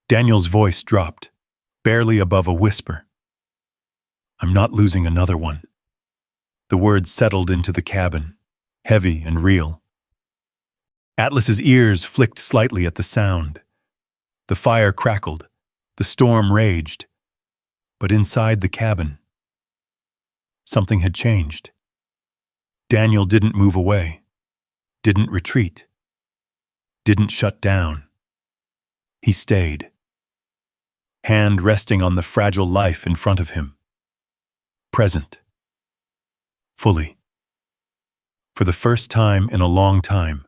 [SPEAKER 1] Daniel's voice dropped, barely above a whisper. I'm not losing another one. The words settled into the cabin, heavy and real. Atlas's ears flicked slightly at the sound. The fire crackled, the storm raged. But inside the cabin, something had changed. Daniel didn't move away, didn't retreat, didn't shut down. He stayed, hand resting on the fragile life in front of him. Present. Fully. For the first time in a long time,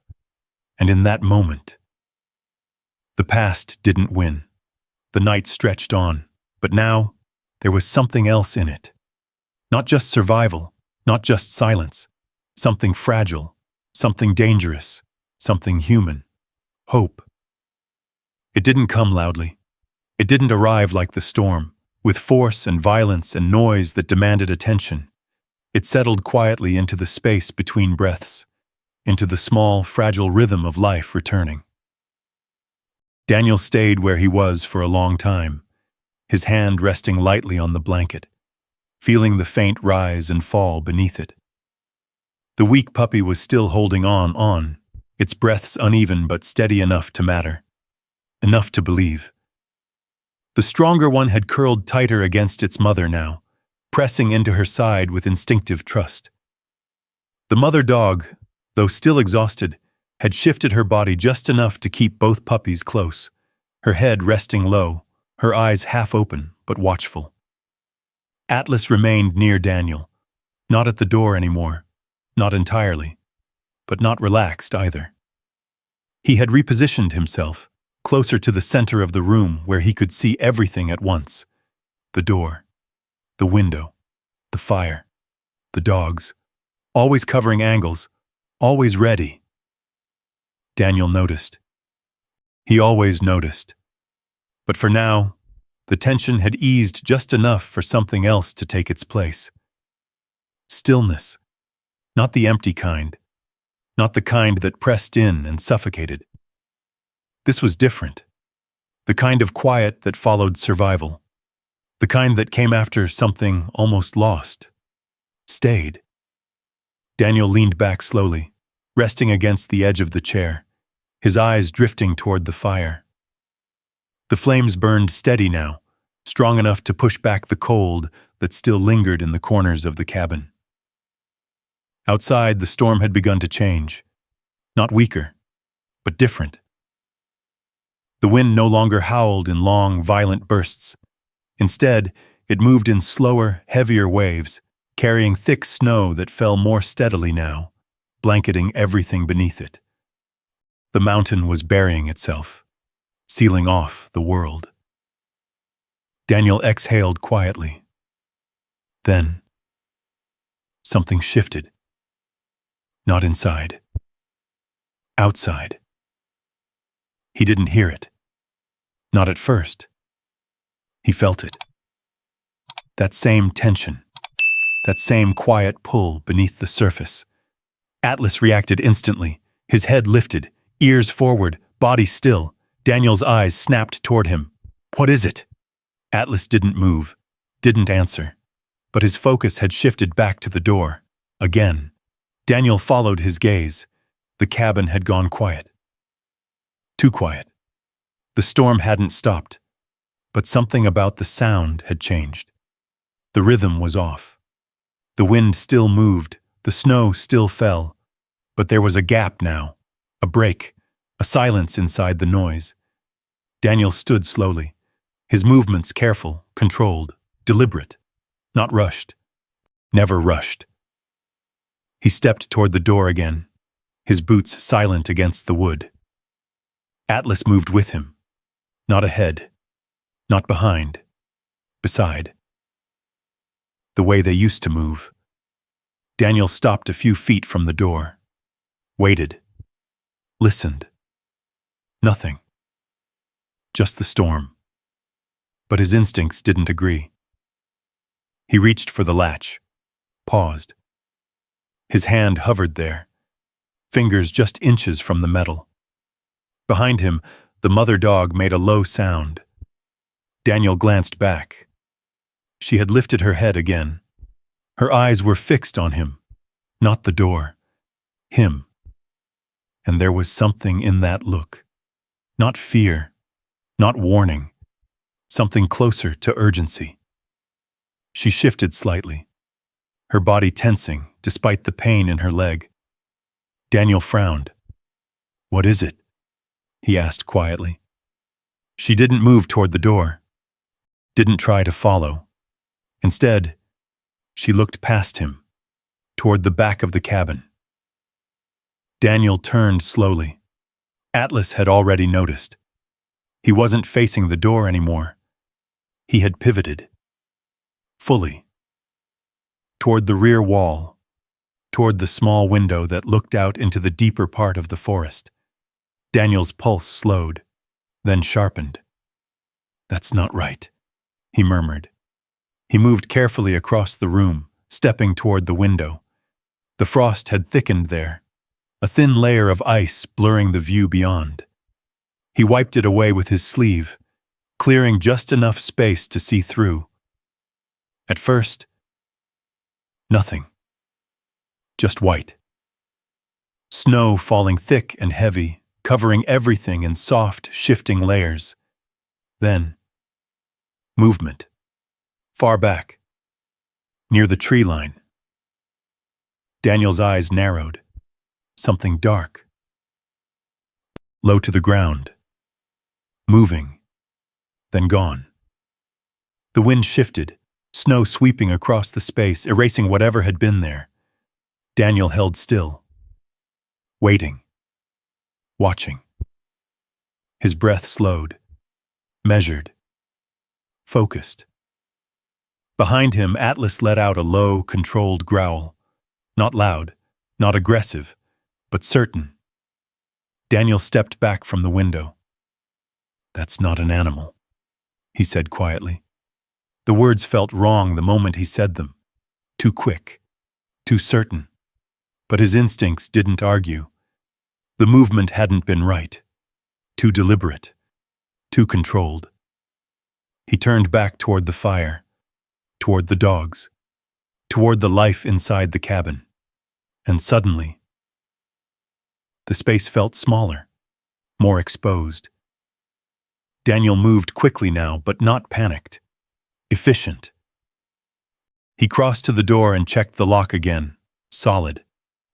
[SPEAKER 1] and in that moment, the past didn't win. The night stretched on, but now there was something else in it. Not just survival, not just silence. Something fragile, something dangerous, something human. Hope. It didn't come loudly. It didn't arrive like the storm, with force and violence and noise that demanded attention. It settled quietly into the space between breaths, into the small, fragile rhythm of life returning. Daniel stayed where he was for a long time, his hand resting lightly on the blanket, feeling the faint rise and fall beneath it. The weak puppy was still holding on, its breaths uneven but steady enough to matter, enough to believe. The stronger one had curled tighter against its mother now, pressing into her side with instinctive trust. The mother dog, though still exhausted, had shifted her body just enough to keep both puppies close, her head resting low, her eyes half open but watchful. Atlas remained near Daniel, not at the door anymore, not entirely, but not relaxed either. He had repositioned himself, closer to the center of the room where he could see everything at once. The door, the window, the fire, the dogs, always covering angles, always ready. Daniel noticed. He always noticed. But for now, the tension had eased just enough for something else to take its place. Stillness. Not the empty kind. Not the kind that pressed in and suffocated. This was different. The kind of quiet that followed survival. The kind that came after something almost lost. Stayed. Daniel leaned back slowly, resting against the edge of the chair, his eyes drifting toward the fire. The flames burned steady now, strong enough to push back the cold that still lingered in the corners of the cabin. Outside, the storm had begun to change. Not weaker, but different. The wind no longer howled in long, violent bursts. Instead, it moved in slower, heavier waves, carrying thick snow that fell more steadily now, blanketing everything beneath it. The mountain was burying itself, sealing off the world. Daniel exhaled quietly. Then, something shifted. Not inside. Outside. He didn't hear it. Not at first. He felt it. That same tension. That same quiet pull beneath the surface. Atlas reacted instantly, his head lifted, ears forward, body still. Daniel's eyes snapped toward him. What is it? Atlas didn't move, didn't answer, but his focus had shifted back to the door. Again. Daniel followed his gaze. The cabin had gone quiet. Too quiet. The storm hadn't stopped, but something about the sound had changed. The rhythm was off. The wind still moved, the snow still fell, but there was a gap now, a break, a silence inside the noise. Daniel stood slowly, his movements careful, controlled, deliberate, not rushed, never rushed. He stepped toward the door again, his boots silent against the wood. Atlas moved with him, not ahead, not behind, beside. The way they used to move. Daniel stopped a few feet from the door, waited, listened. Nothing. Just the storm. But his instincts didn't agree. He reached for the latch, paused. His hand hovered there, fingers just inches from the metal. Behind him, the mother dog made a low sound. Daniel glanced back. She had lifted her head again. Her eyes were fixed on him, not the door, him. And there was something in that look. Not fear, not warning, something closer to urgency. She shifted slightly, her body tensing despite the pain in her leg. Daniel frowned. What is it? He asked quietly. She didn't move toward the door, didn't try to follow. Instead, she looked past him, toward the back of the cabin. Daniel turned slowly. Atlas had already noticed. He wasn't facing the door anymore. He had pivoted. Fully. Toward the rear wall, toward the small window that looked out into the deeper part of the forest. Daniel's pulse slowed, then sharpened. That's not right, he murmured. He moved carefully across the room, stepping toward the window. The frost had thickened there, a thin layer of ice blurring the view beyond. He wiped it away with his sleeve, clearing just enough space to see through. At first, nothing. Just white. Snow falling thick and heavy, covering everything in soft, shifting layers. Then, movement. Far back, near the tree line. Daniel's eyes narrowed. Something dark. Low to the ground. Moving, then gone. The wind shifted, snow sweeping across the space, erasing whatever had been there. Daniel held still, waiting, watching. His breath slowed, measured, focused. Behind him, Atlas let out a low, controlled growl. Not loud, not aggressive, but certain. Daniel stepped back from the window. "That's not an animal," he said quietly. The words felt wrong the moment he said them. Too quick, too certain. But his instincts didn't argue. The movement hadn't been right. Too deliberate, too controlled. He turned back toward the fire, toward the dogs, toward the life inside the cabin. And suddenly, the space felt smaller, more exposed. Daniel moved quickly now, but not panicked. Efficient. He crossed to the door and checked the lock again, solid.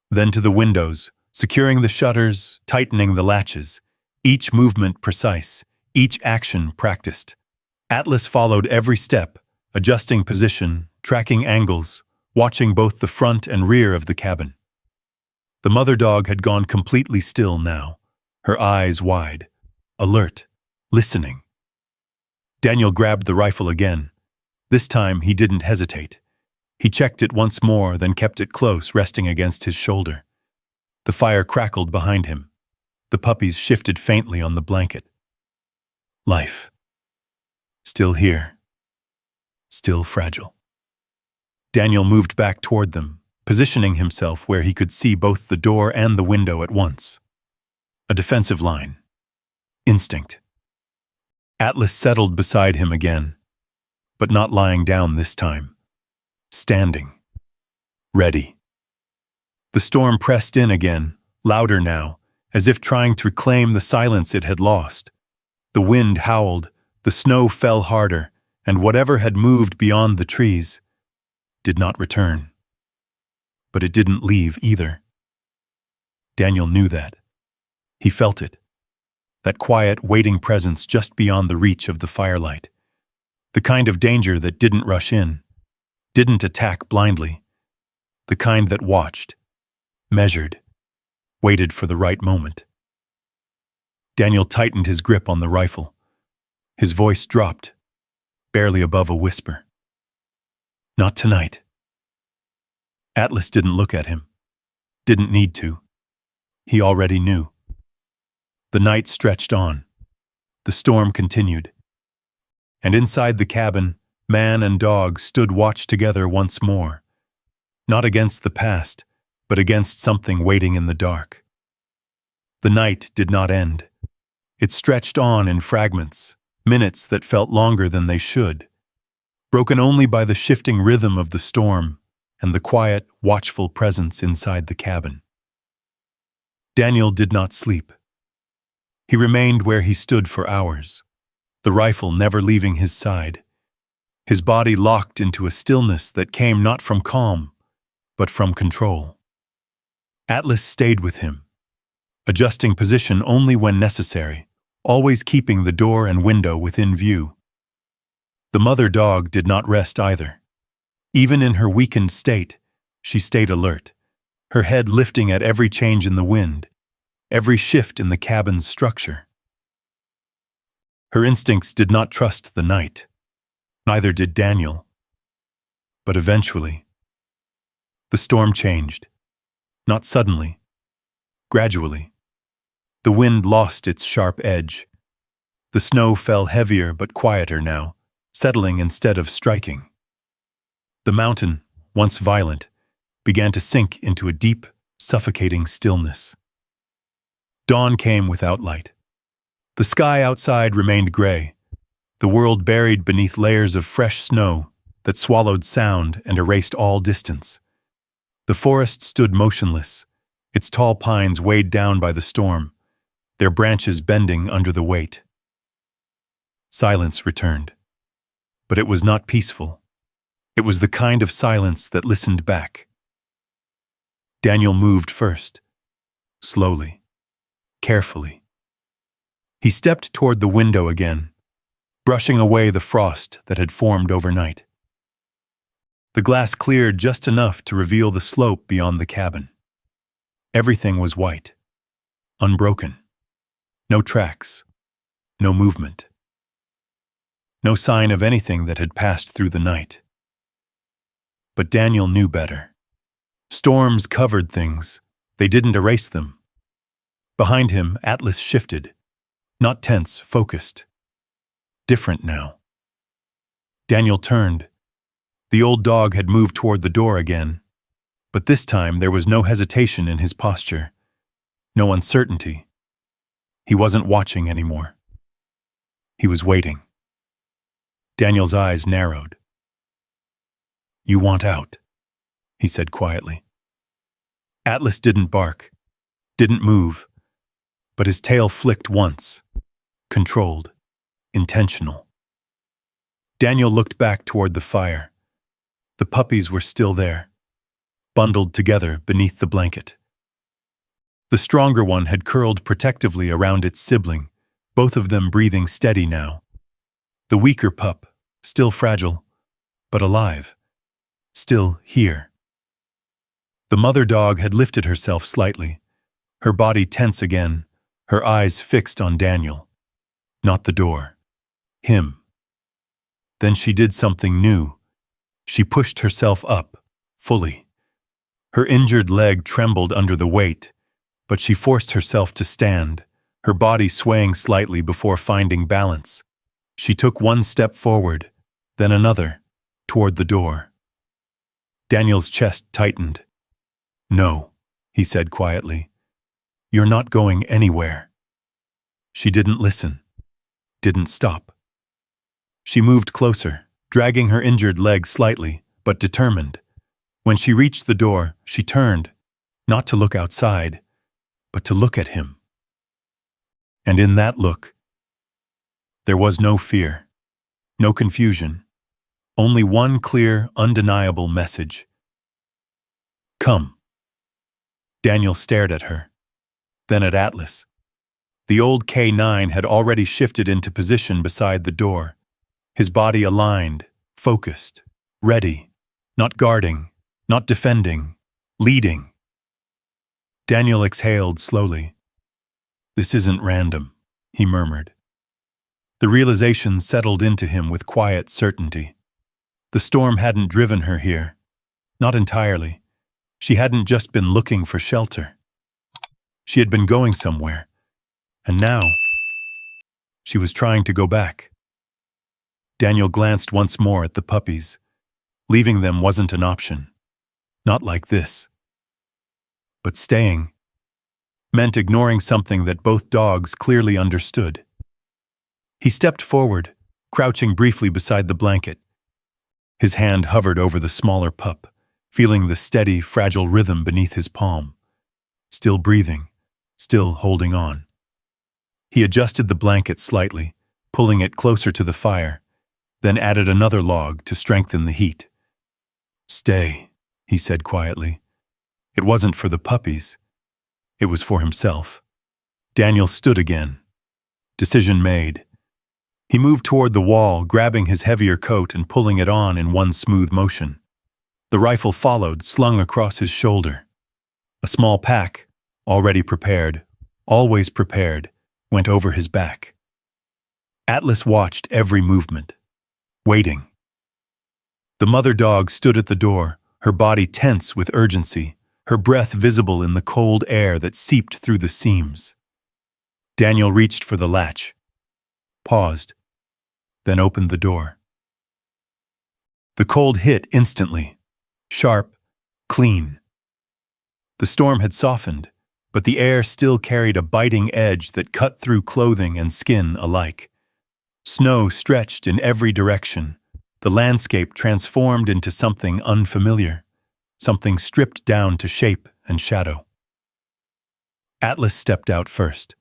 [SPEAKER 1] Then to the windows, securing the shutters, tightening the latches. Each movement precise, each action practiced. Atlas followed every step, adjusting position, tracking angles, watching both the front and rear of the cabin. The mother dog had gone completely still now, her eyes wide, alert, listening. Daniel grabbed the rifle again. This time he didn't hesitate. He checked it once more, then kept it close, resting against his shoulder. The fire crackled behind him. The puppies shifted faintly on the blanket. Life. Still here. Still fragile. Daniel moved back toward them, positioning himself where he could see both the door and the window at once. A defensive line. Instinct. Atlas settled beside him again, but not lying down this time. Standing. Ready. The storm pressed in again, louder now, as if trying to reclaim the silence it had lost. The wind howled, the snow fell harder, and whatever had moved beyond the trees did not return. But it didn't leave either. Daniel knew that. He felt it. That quiet, waiting presence just beyond the reach of the firelight. The kind of danger that didn't rush in, didn't attack blindly. The kind that watched, measured, waited for the right moment. Daniel tightened his grip on the rifle. His voice dropped, barely above a whisper. Not tonight. Atlas didn't look at him. Didn't need to. He already knew. The night stretched on. The storm continued. And inside the cabin, man and dog stood watch together once more. Not against the past, but against something waiting in the dark. The night did not end. It stretched on in fragments, minutes that felt longer than they should, broken only by the shifting rhythm of the storm and the quiet, watchful presence inside the cabin. Daniel did not sleep. He remained where he stood for hours, the rifle never leaving his side, his body locked into a stillness that came not from calm, but from control. Atlas stayed with him, adjusting position only when necessary, always keeping the door and window within view. The mother dog did not rest either. Even in her weakened state, she stayed alert, her head lifting at every change in the wind, every shift in the cabin's structure. Her instincts did not trust the night. Neither did Daniel. But eventually, the storm changed. Not suddenly, gradually. The wind lost its sharp edge. The snow fell heavier but quieter now, settling instead of striking. The mountain, once violent, began to sink into a deep, suffocating stillness. Dawn came without light. The sky outside remained gray, the world buried beneath layers of fresh snow that swallowed sound and erased all distance. The forest stood motionless, its tall pines weighed down by the storm, their branches bending under the weight. Silence returned. But it was not peaceful. It was the kind of silence that listened back. Daniel moved first, slowly, carefully. He stepped toward the window again, brushing away the frost that had formed overnight. The glass cleared just enough to reveal the slope beyond the cabin. Everything was white, unbroken. No tracks, no movement. No sign of anything that had passed through the night. But Daniel knew better. Storms covered things. They didn't erase them. Behind him, Atlas shifted. Not tense, focused. Different now. Daniel turned. The old dog had moved toward the door again. But this time there was no hesitation in his posture. No uncertainty. He wasn't watching anymore. He was waiting. Daniel's eyes narrowed. "You want out," he said quietly. Atlas didn't bark, didn't move, but his tail flicked once, controlled, intentional. Daniel looked back toward the fire. The puppies were still there, bundled together beneath the blanket. The stronger one had curled protectively around its sibling, both of them breathing steady now. The weaker pup, still fragile, but alive, still here. The mother dog had lifted herself slightly, her body tense again, her eyes fixed on Daniel. Not the door. Him. Then she did something new. She pushed herself up, fully. Her injured leg trembled under the weight, but she forced herself to stand, her body swaying slightly before finding balance. She took one step forward, then another, toward the door. Daniel's chest tightened. "No," he said quietly. "You're not going anywhere." She didn't listen, didn't stop. She moved closer, dragging her injured leg slightly, but determined. When she reached the door, she turned, not to look outside, but to look at him. And in that look, there was no fear, no confusion, only one clear, undeniable message. "Come." Daniel stared at her, then at Atlas. The old K9 had already shifted into position beside the door, his body aligned, focused, ready, not guarding, not defending, leading. Daniel exhaled slowly. "This isn't random," he murmured. The realization settled into him with quiet certainty. The storm hadn't driven her here. Not entirely. She hadn't just been looking for shelter. She had been going somewhere. And now, she was trying to go back. Daniel glanced once more at the puppies. Leaving them wasn't an option. Not like this. But staying meant ignoring something that both dogs clearly understood. He stepped forward, crouching briefly beside the blanket. His hand hovered over the smaller pup, feeling the steady, fragile rhythm beneath his palm. Still breathing, still holding on. He adjusted the blanket slightly, pulling it closer to the fire, then added another log to strengthen the heat. "Stay," he said quietly. It wasn't for the puppies. It was for himself. Daniel stood again. Decision made. He moved toward the wall, grabbing his heavier coat and pulling it on in one smooth motion. The rifle followed, slung across his shoulder. A small pack, already prepared, always prepared, went over his back. Atlas watched every movement, waiting. The mother dog stood at the door, her body tense with urgency, her breath visible in the cold air that seeped through the seams. Daniel reached for the latch, paused, then opened the door. The cold hit instantly, sharp, clean. The storm had softened, but the air still carried a biting edge that cut through clothing and skin alike. Snow stretched in every direction, the landscape transformed into something unfamiliar, something stripped down to shape and shadow. Atlas stepped out first.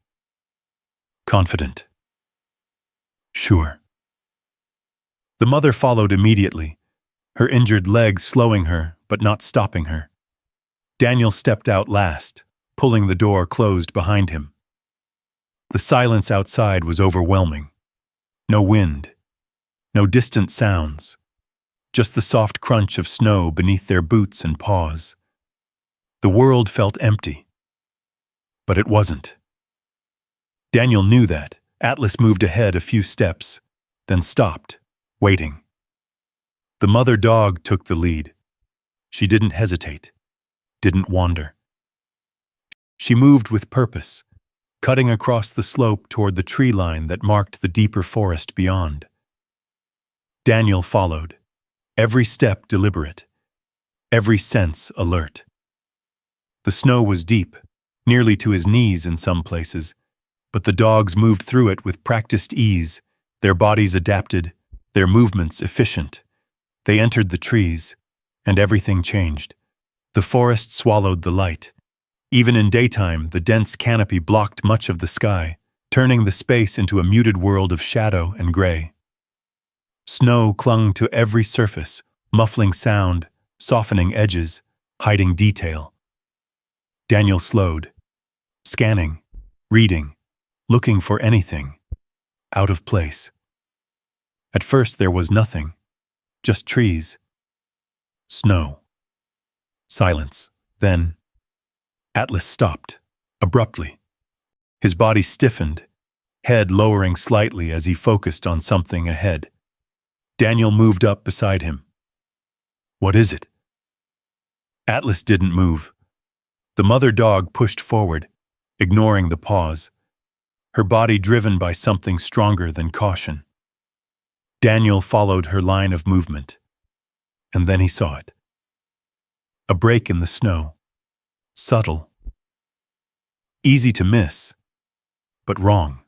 [SPEAKER 1] Confident. Sure. The mother followed immediately, her injured leg slowing her but not stopping her. Daniel stepped out last, pulling the door closed behind him. The silence outside was overwhelming. No wind, no distant sounds, just the soft crunch of snow beneath their boots and paws. The world felt empty. But it wasn't. Daniel knew that. Atlas moved ahead a few steps, then stopped, waiting. The mother dog took the lead. She didn't hesitate, didn't wander. She moved with purpose, cutting across the slope toward the tree line that marked the deeper forest beyond. Daniel followed, every step deliberate, every sense alert. The snow was deep, nearly to his knees in some places, but the dogs moved through it with practiced ease, their bodies adapted, their movements efficient. They entered the trees, and everything changed. The forest swallowed the light. Even in daytime, the dense canopy blocked much of the sky, turning the space into a muted world of shadow and gray. Snow clung to every surface, muffling sound, softening edges, hiding detail. Daniel slowed, scanning, reading, looking for anything out of place. At first there was nothing, just trees, snow, silence. Then Atlas stopped, abruptly. His body stiffened, head lowering slightly as he focused on something ahead. Daniel moved up beside him. What is it? Atlas didn't move. The mother dog pushed forward, ignoring the pause, her body driven by something stronger than caution. Daniel followed her line of movement, and then he saw it. A break in the snow, subtle, easy to miss, but wrong.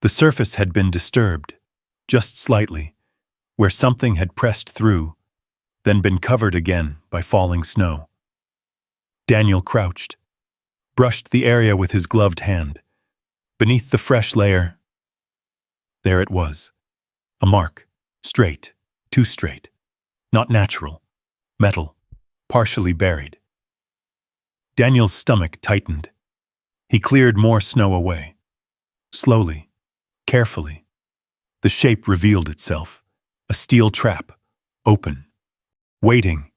[SPEAKER 1] The surface had been disturbed, just slightly, where something had pressed through, then been covered again by falling snow. Daniel crouched, brushed the area with his gloved hand. Beneath the fresh layer, there it was. A mark, straight, too straight, not natural, metal, partially buried. Daniel's stomach tightened. He cleared more snow away. Slowly, carefully, the shape revealed itself, a steel trap, open, waiting,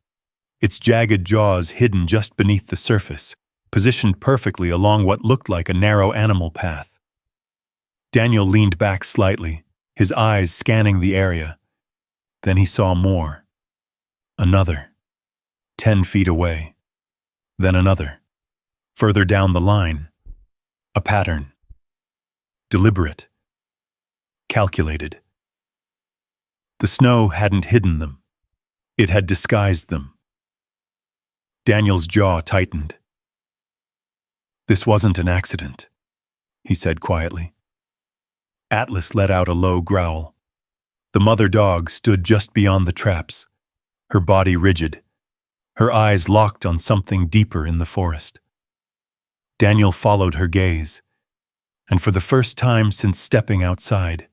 [SPEAKER 1] its jagged jaws hidden just beneath the surface, positioned perfectly along what looked like a narrow animal path. Daniel leaned back slightly, his eyes scanning the area. Then he saw more. Another. 10 feet away. Then another. Further down the line. A pattern. Deliberate. Calculated. The snow hadn't hidden them. It had disguised them. Daniel's jaw tightened. This wasn't an accident, he said quietly. Atlas let out a low growl. The mother dog stood just beyond the traps, her body rigid, her eyes locked on something deeper in the forest. Daniel followed her gaze, and for the first time since stepping outside,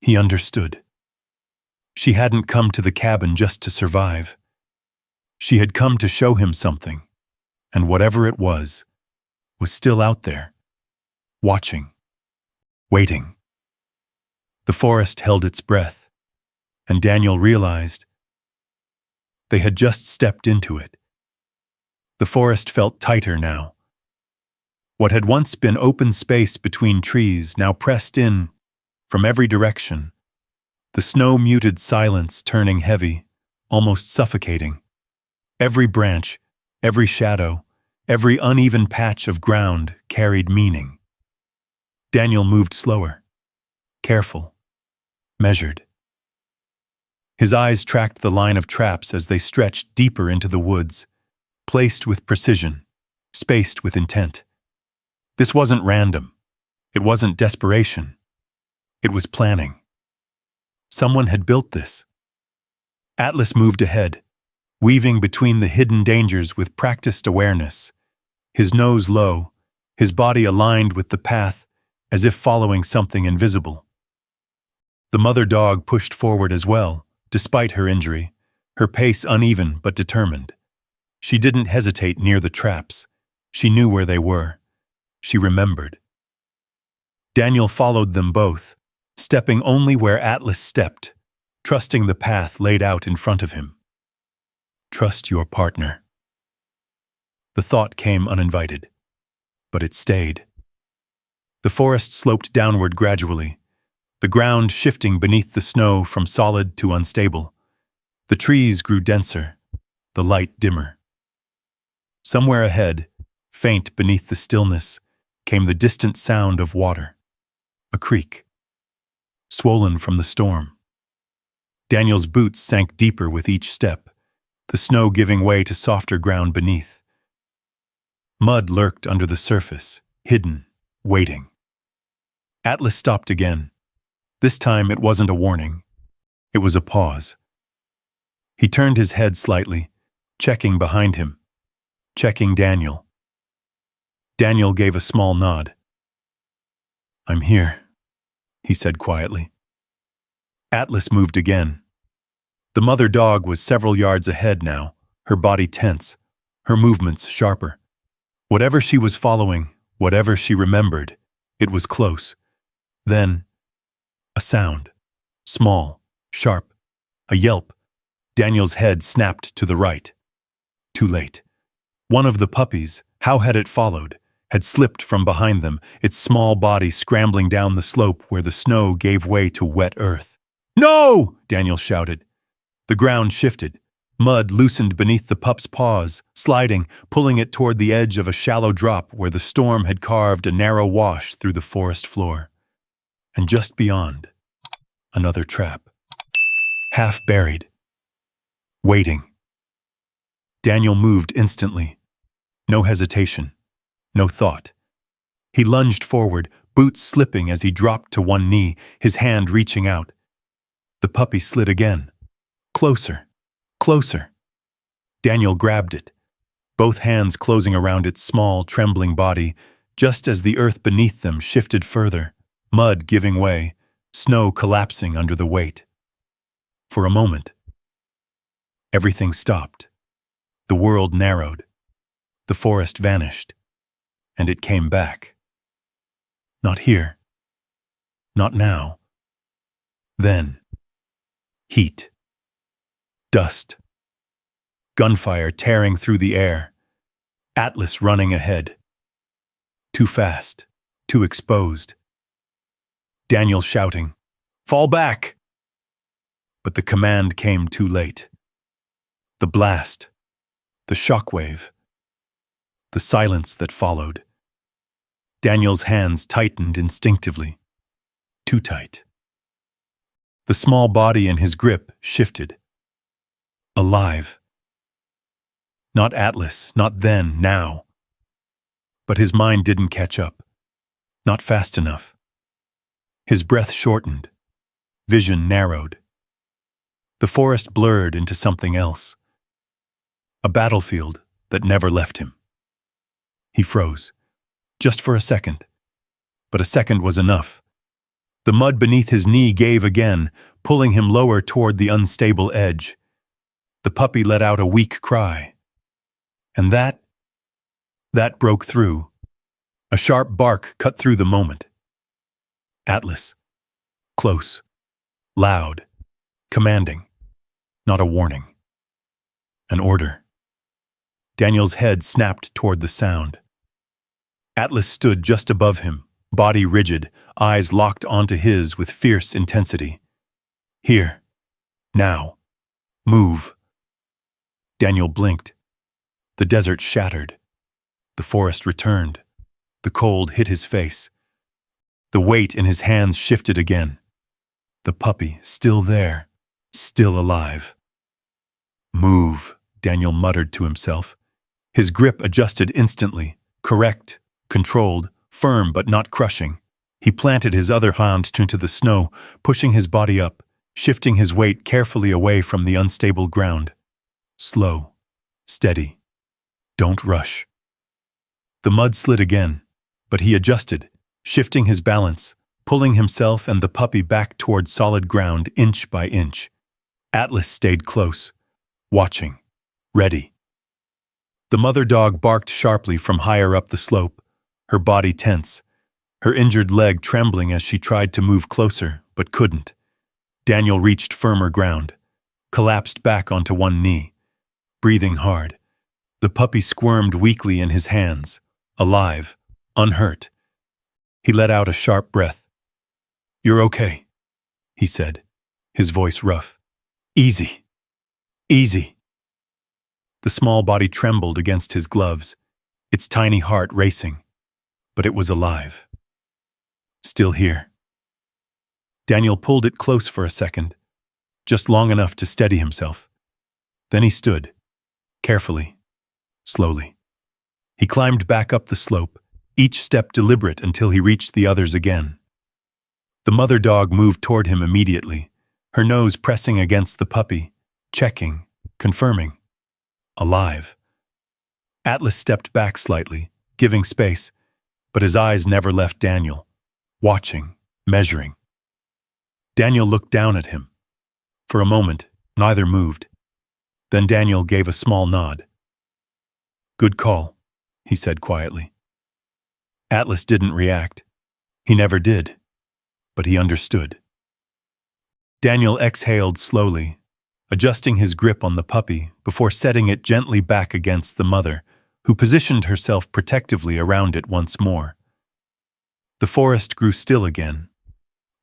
[SPEAKER 1] he understood. She hadn't come to the cabin just to survive. She had come to show him something, and whatever it was still out there, watching, waiting. The forest held its breath, and Daniel realized they had just stepped into it. The forest felt tighter now. What had once been open space between trees now pressed in from every direction, the snow-muted silence turning heavy, almost suffocating. Every branch, every shadow, every uneven patch of ground carried meaning. Daniel moved slower, careful, measured. His eyes tracked the line of traps as they stretched deeper into the woods, placed with precision, spaced with intent. This wasn't random. It wasn't desperation. It was planning. Someone had built this. Atlas moved ahead, weaving between the hidden dangers with practiced awareness, his nose low, his body aligned with the path, as if following something invisible. The mother dog pushed forward as well, despite her injury, her pace uneven but determined. She didn't hesitate near the traps. She knew where they were. She remembered. Daniel followed them both, stepping only where Atlas stepped, trusting the path laid out in front of him. Trust your partner. The thought came uninvited, but it stayed. The forest sloped downward gradually, the ground shifting beneath the snow from solid to unstable. The trees grew denser, the light dimmer. Somewhere ahead, faint beneath the stillness, came the distant sound of water. A creek, swollen from the storm. Daniel's boots sank deeper with each step, the snow giving way to softer ground beneath. Mud lurked under the surface, hidden, waiting. Atlas stopped again. This time it wasn't a warning. It was a pause. He turned his head slightly, checking behind him, checking Daniel. Daniel gave a small nod. "I'm here," he said quietly. Atlas moved again. The mother dog was several yards ahead now, her body tense, her movements sharper. Whatever she was following, whatever she remembered, it was close. Then, a sound. Small, sharp, a yelp. Daniel's head snapped to the right. Too late. One of the puppies, how had it followed, had slipped from behind them, its small body scrambling down the slope where the snow gave way to wet earth. "No!" Daniel shouted. The ground shifted. Mud loosened beneath the pup's paws, sliding, pulling it toward the edge of a shallow drop where the storm had carved a narrow wash through the forest floor. And just beyond, another trap. Half buried. Waiting. Daniel moved instantly. No hesitation. No thought. He lunged forward, boots slipping as he dropped to one knee, his hand reaching out. The puppy slid again. Closer. Closer. Daniel grabbed it, both hands closing around its small, trembling body, just as the earth beneath them shifted further, mud giving way, snow collapsing under the weight. For a moment, everything stopped. The world narrowed. The forest vanished. And it came back. Not here. Not now. Then. Heat. Dust. Gunfire tearing through the air. Atlas running ahead. Too fast. Too exposed. Daniel shouting, "Fall back!" But the command came too late. The blast. The shockwave. The silence that followed. Daniel's hands tightened instinctively. Too tight. The small body in his grip shifted. Alive. Not Atlas, not then, now. But his mind didn't catch up. Not fast enough. His breath shortened. Vision narrowed. The forest blurred into something else. A battlefield that never left him. He froze. Just for a second. But a second was enough. The mud beneath his knee gave again, pulling him lower toward the unstable edge. The puppy let out a weak cry. And that broke through. A sharp bark cut through the moment. Atlas. Close. Loud. Commanding. Not a warning. An order. Daniel's head snapped toward the sound. Atlas stood just above him, body rigid, eyes locked onto his with fierce intensity. Here. Now. Move. Daniel blinked. The desert shattered. The forest returned. The cold hit his face. The weight in his hands shifted again. The puppy, still there, still alive. Move, Daniel muttered to himself. His grip adjusted instantly, correct, controlled, firm but not crushing. He planted his other hand into the snow, pushing his body up, shifting his weight carefully away from the unstable ground. Slow, steady. Don't rush. The mud slid again, but he adjusted, shifting his balance, pulling himself and the puppy back toward solid ground inch by inch. Atlas stayed close, watching, ready. The mother dog barked sharply from higher up the slope, her body tense, her injured leg trembling as she tried to move closer, but couldn't. Daniel reached firmer ground, collapsed back onto one knee, breathing hard. The puppy squirmed weakly in his hands, alive, unhurt. He let out a sharp breath. "You're okay," he said, his voice rough. "Easy. Easy." The small body trembled against his gloves, its tiny heart racing, but it was alive. Still here. Daniel pulled it close for a second, just long enough to steady himself. Then he stood, carefully, slowly. He climbed back up the slope, each step deliberate until he reached the others again. The mother dog moved toward him immediately, her nose pressing against the puppy, checking, confirming. Alive. Atlas stepped back slightly, giving space, but his eyes never left Daniel, watching, measuring. Daniel looked down at him. For a moment, neither moved. Then Daniel gave a small nod. "Good call," he said quietly. Atlas didn't react. He never did, but he understood. Daniel exhaled slowly, adjusting his grip on the puppy before setting it gently back against the mother, who positioned herself protectively around it once more. The forest grew still again,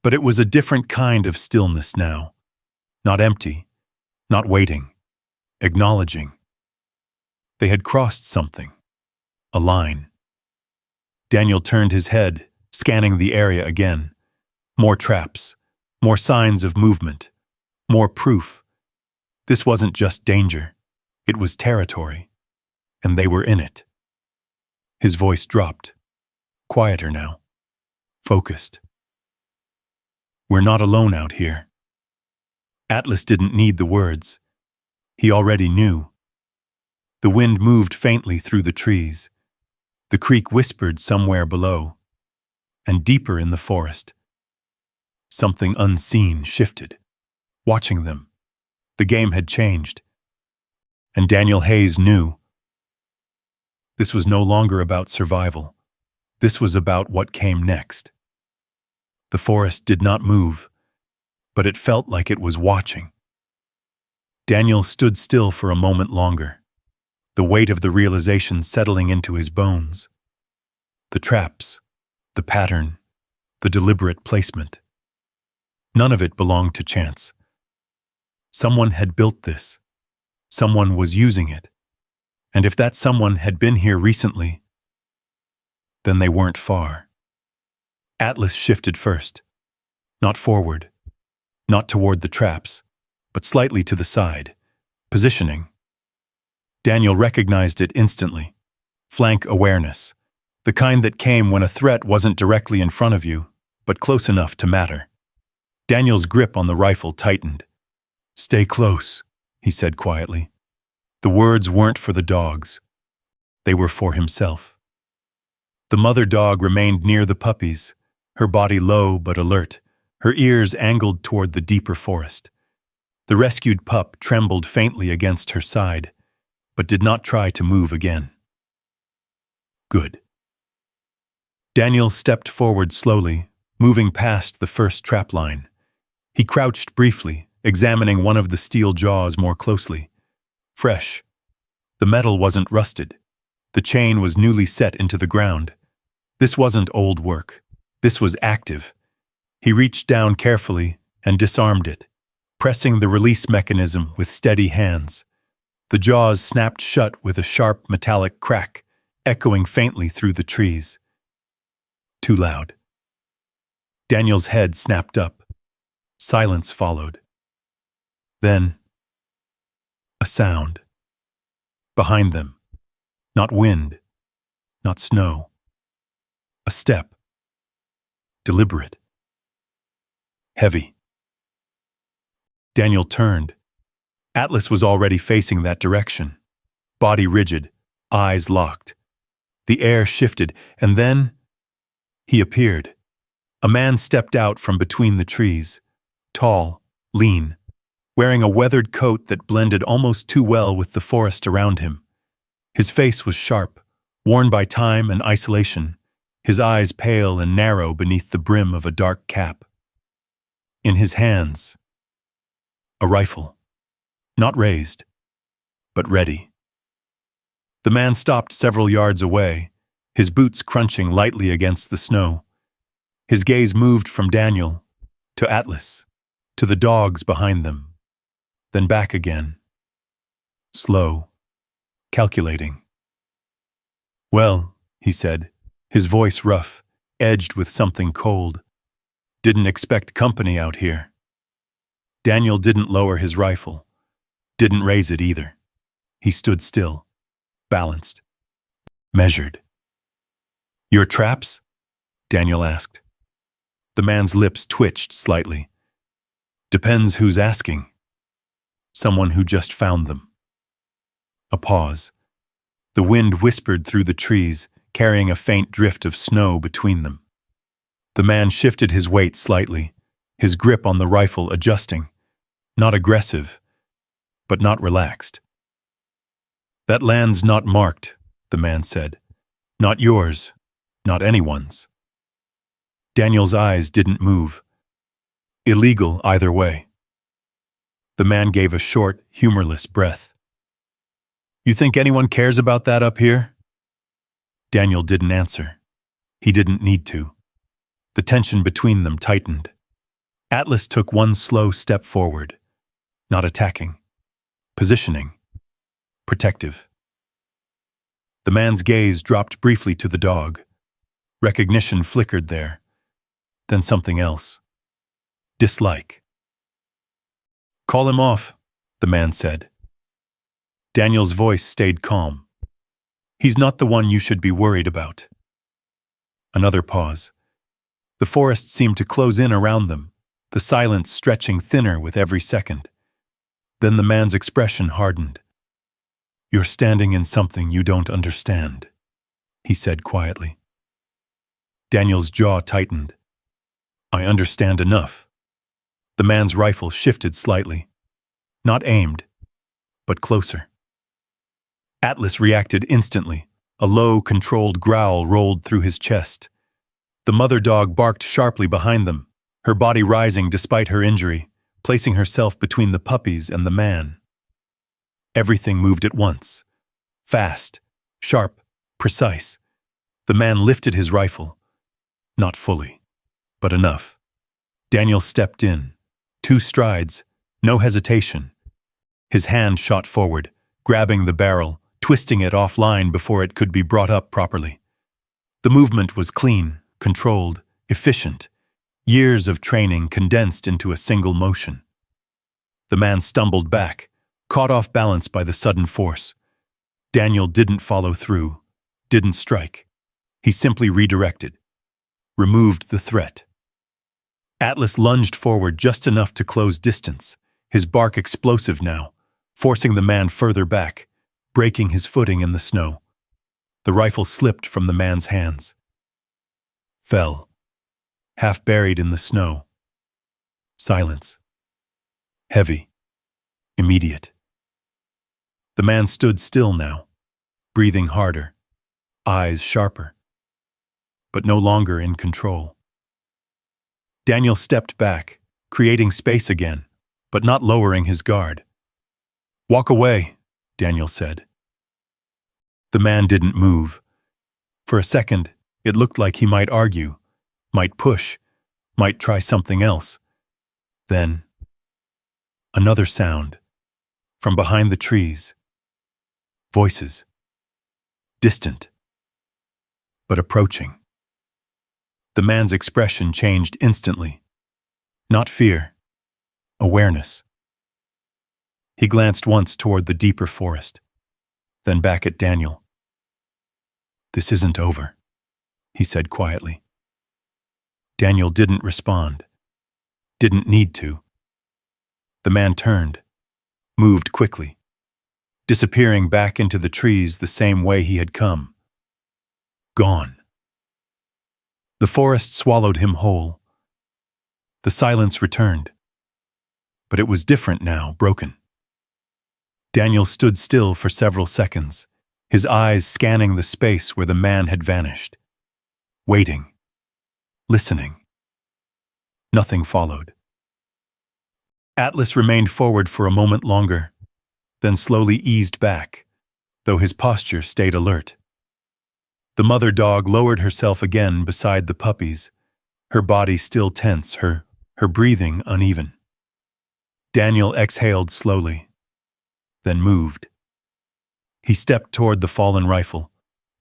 [SPEAKER 1] but it was a different kind of stillness now. Not empty, not waiting, acknowledging. They had crossed something, a line. Daniel turned his head, scanning the area again. More traps, more signs of movement, more proof. This wasn't just danger, it was territory, and they were in it. His voice dropped, quieter now, focused. "We're not alone out here." Atlas didn't need the words. He already knew. The wind moved faintly through the trees. The creek whispered somewhere below, and deeper in the forest. Something unseen shifted, watching them. The game had changed. And Daniel Hayes knew. This was no longer about survival. This was about what came next. The forest did not move, but it felt like it was watching. Daniel stood still for a moment longer, the weight of the realization settling into his bones. The traps, the pattern, the deliberate placement. None of it belonged to chance. Someone had built this. Someone was using it. And if that someone had been here recently, then they weren't far. Atlas shifted first. Not forward, not toward the traps, but slightly to the side, positioning. Daniel recognized it instantly. Flank awareness. The kind that came when a threat wasn't directly in front of you, but close enough to matter. Daniel's grip on the rifle tightened. "Stay close," he said quietly. The words weren't for the dogs. They were for himself. The mother dog remained near the puppies, her body low but alert, her ears angled toward the deeper forest. The rescued pup trembled faintly against her side, but did not try to move again. Good. Daniel stepped forward slowly, moving past the first trap line. He crouched briefly, examining one of the steel jaws more closely. Fresh. The metal wasn't rusted. The chain was newly set into the ground. This wasn't old work. This was active. He reached down carefully and disarmed it, pressing the release mechanism with steady hands. The jaws snapped shut with a sharp metallic crack, echoing faintly through the trees. Too loud. Daniel's head snapped up. Silence followed. Then, a sound. Behind them. Not wind, not snow. A step. Deliberate. Heavy. Daniel turned. Atlas was already facing that direction. Body rigid, eyes locked. The air shifted, and then he appeared. A man stepped out from between the trees, tall, lean, wearing a weathered coat that blended almost too well with the forest around him. His face was sharp, worn by time and isolation, his eyes pale and narrow beneath the brim of a dark cap. In his hands, a rifle, not raised, but ready. The man stopped several yards away, his boots crunching lightly against the snow. His gaze moved from Daniel to Atlas, to the dogs behind them, then back again. Slow, calculating. "Well," he said, his voice rough, edged with something cold. "Didn't expect company out here." Daniel didn't lower his rifle, didn't raise it either. He stood still, balanced, measured. "Your traps?" Daniel asked. The man's lips twitched slightly. "Depends who's asking." "Someone who just found them." A pause. The wind whispered through the trees, carrying a faint drift of snow between them. The man shifted his weight slightly, his grip on the rifle adjusting, not aggressive, but not relaxed. "That land's not marked," the man said. "Not yours, not anyone's." Daniel's eyes didn't move. "Illegal either way." The man gave a short, humorless breath. "You think anyone cares about that up here?" Daniel didn't answer. He didn't need to. The tension between them tightened. Atlas took one slow step forward, not attacking, positioning, protective. The man's gaze dropped briefly to the dog. Recognition flickered there. Then something else. Dislike. "Call him off," the man said. Daniel's voice stayed calm. "He's not the one you should be worried about." Another pause. The forest seemed to close in around them, the silence stretching thinner with every second. Then the man's expression hardened. "You're standing in something you don't understand," he said quietly. Daniel's jaw tightened. "I understand enough." The man's rifle shifted slightly. Not aimed, but closer. Atlas reacted instantly. A low, controlled growl rolled through his chest. The mother dog barked sharply behind them, her body rising despite her injury, placing herself between the puppies and the man. Everything moved at once. Fast, sharp, precise. The man lifted his rifle. Not fully, but enough. Daniel stepped in. 2 strides, no hesitation. His hand shot forward, grabbing the barrel, twisting it offline before it could be brought up properly. The movement was clean, controlled, efficient. Years of training condensed into a single motion. The man stumbled back, caught off balance by the sudden force. Daniel didn't follow through, didn't strike. He simply redirected, removed the threat. Atlas lunged forward just enough to close distance, his bark explosive now, forcing the man further back, breaking his footing in the snow. The rifle slipped from the man's hands. Fell, half buried in the snow. Silence. Heavy. Immediate. The man stood still now, breathing harder, eyes sharper, but no longer in control. Daniel stepped back, creating space again, but not lowering his guard. "Walk away," Daniel said. The man didn't move. For a second, it looked like he might argue, might push, might try something else. Then, another sound, from behind the trees. Voices. Distant, but approaching. The man's expression changed instantly. Not fear, awareness. He glanced once toward the deeper forest, then back at Daniel. "This isn't over," he said quietly. Daniel didn't respond. Didn't need to. The man turned, moved quickly, disappearing back into the trees the same way he had come. Gone. The forest swallowed him whole. The silence returned. But it was different now, broken. Daniel stood still for several seconds, his eyes scanning the space where the man had vanished. Waiting. Listening. Nothing followed. Atlas remained forward for a moment longer, then slowly eased back, though his posture stayed alert. The mother dog lowered herself again beside the puppies, her body still tense, her breathing uneven. Daniel exhaled slowly, then moved. He stepped toward the fallen rifle,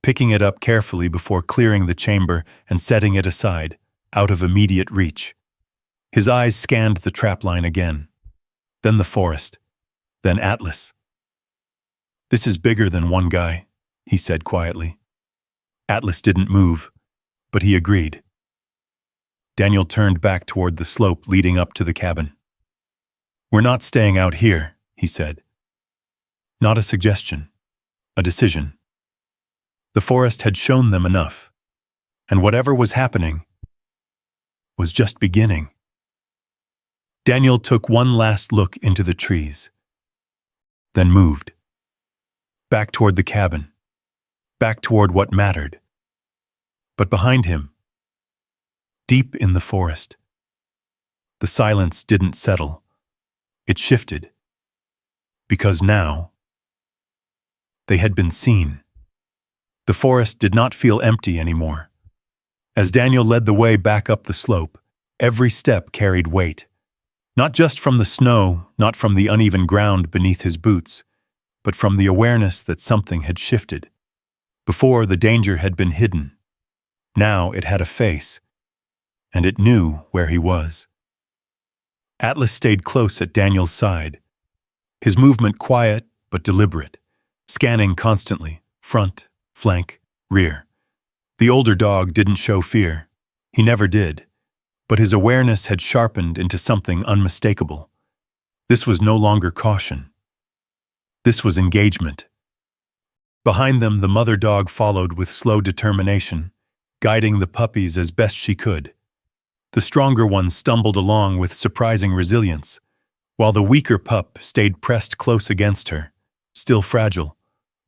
[SPEAKER 1] picking it up carefully before clearing the chamber and setting it aside, out of immediate reach. His eyes scanned the trapline again, then the forest, then Atlas. "This is bigger than one guy," he said quietly. Atlas didn't move, but he agreed. Daniel turned back toward the slope leading up to the cabin. "We're not staying out here," he said. Not a suggestion, a decision. The forest had shown them enough, and whatever was happening was just beginning. Daniel took one last look into the trees, then moved. Back toward the cabin, back toward what mattered. But behind him, deep in the forest, the silence didn't settle. It shifted. Because now, they had been seen. The forest did not feel empty anymore. As Daniel led the way back up the slope, every step carried weight. Not just from the snow, not from the uneven ground beneath his boots, but from the awareness that something had shifted. Before, the danger had been hidden. Now it had a face, and it knew where he was. Atlas stayed close at Daniel's side, his movement quiet but deliberate, scanning constantly, front, flank, rear. The older dog didn't show fear. He never did. But his awareness had sharpened into something unmistakable. This was no longer caution. This was engagement. Behind them, the mother dog followed with slow determination, guiding the puppies as best she could. The stronger one stumbled along with surprising resilience, while the weaker pup stayed pressed close against her, still fragile,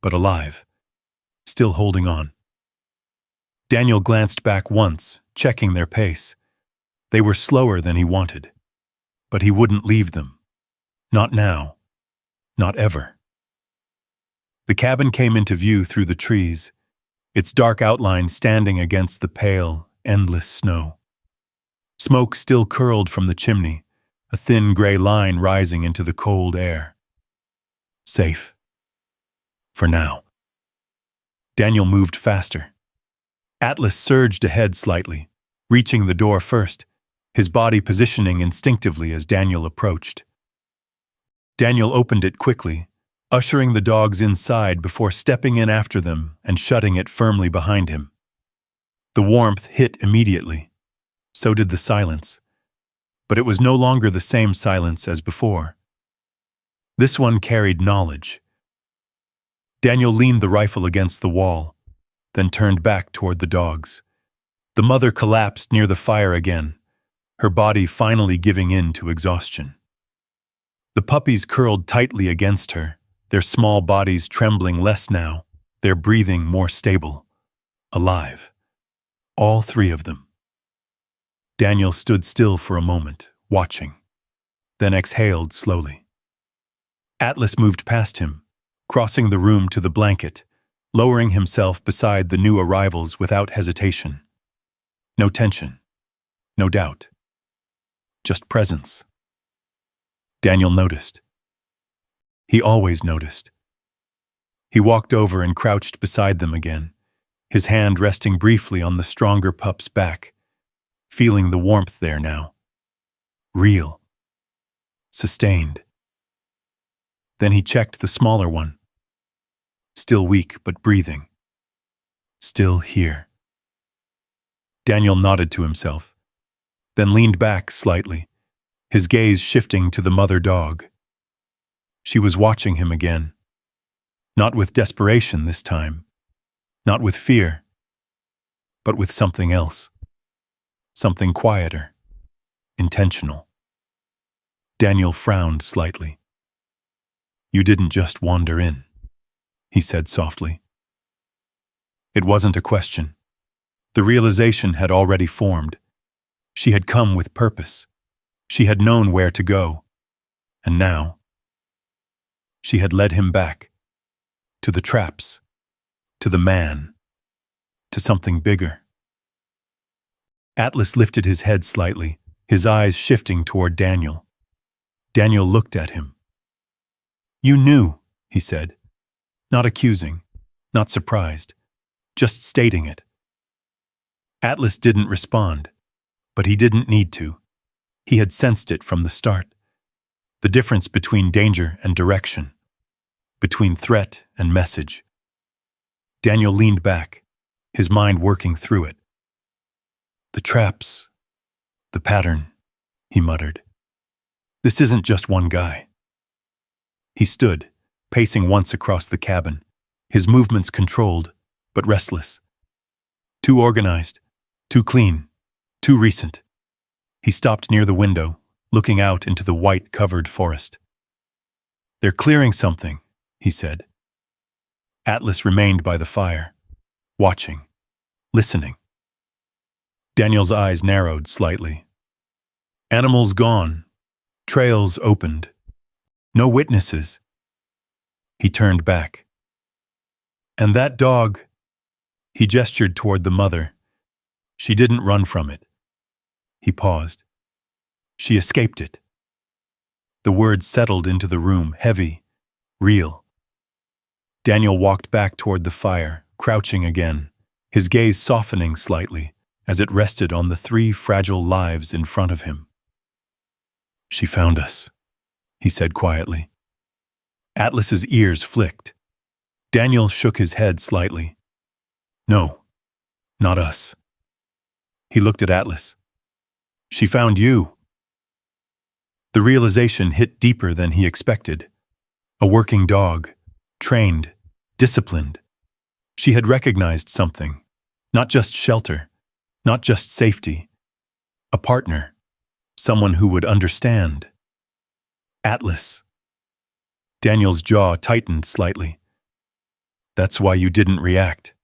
[SPEAKER 1] but alive, still holding on. Daniel glanced back once, checking their pace. They were slower than he wanted, but he wouldn't leave them. Not now. Not ever. The cabin came into view through the trees, its dark outline standing against the pale, endless snow. Smoke still curled from the chimney, a thin gray line rising into the cold air. Safe. For now. Daniel moved faster. Atlas surged ahead slightly, reaching the door first, his body positioning instinctively as Daniel approached. Daniel opened it quickly, ushering the dogs inside before stepping in after them and shutting it firmly behind him. The warmth hit immediately. So did the silence. But it was no longer the same silence as before. This one carried knowledge. Daniel leaned the rifle against the wall, then turned back toward the dogs. The mother collapsed near the fire again, her body finally giving in to exhaustion. The puppies curled tightly against her, their small bodies trembling less now, their breathing more stable. Alive. All three of them. Daniel stood still for a moment, watching, then exhaled slowly. Atlas moved past him, crossing the room to the blanket, lowering himself beside the new arrivals without hesitation. No tension. No doubt. Just presence. Daniel noticed. He always noticed. He walked over and crouched beside them again, his hand resting briefly on the stronger pup's back, feeling the warmth there now. Real. Sustained. Then he checked the smaller one. Still weak but breathing. Still here. Daniel nodded to himself, then leaned back slightly, his gaze shifting to the mother dog. She was watching him again. Not with desperation this time. Not with fear. but with something else. Something quieter, intentional. Daniel frowned slightly. "You didn't just wander in," he said softly. It wasn't a question. The realization had already formed. She had come with purpose. She had known where to go. And now, she had led him back. To the traps. To the man. To something bigger. Atlas lifted his head slightly, his eyes shifting toward Daniel. Daniel looked at him. "You knew," he said. Not accusing, not surprised, just stating it. Atlas didn't respond, but he didn't need to. He had sensed it from the start. The difference between danger and direction, between threat and message. Daniel leaned back, his mind working through it. "The traps, the pattern," he muttered. "This isn't just one guy." He stood, pacing once across the cabin, his movements controlled, but restless. Too organized, too clean, too recent. He stopped near the window, looking out into the white-covered forest. "They're clearing something," he said. Atlas remained by the fire, watching, listening. Daniel's eyes narrowed slightly. Animals gone, trails opened. No witnesses. He turned back. "And that dog," he gestured toward the mother. "She didn't run from it." He paused. "She escaped it." The words settled into the room, heavy, real. Daniel walked back toward the fire, crouching again, his gaze softening slightly as it rested on the 3 fragile lives in front of him. "She found us," he said quietly. Atlas's ears flicked. Daniel shook his head slightly. "No, not us." He looked at Atlas. "She found you." The realization hit deeper than he expected. A working dog, trained, disciplined. She had recognized something, not just shelter, not just safety. A partner, someone who would understand. Atlas. Daniel's jaw tightened slightly. "That's why you didn't react,"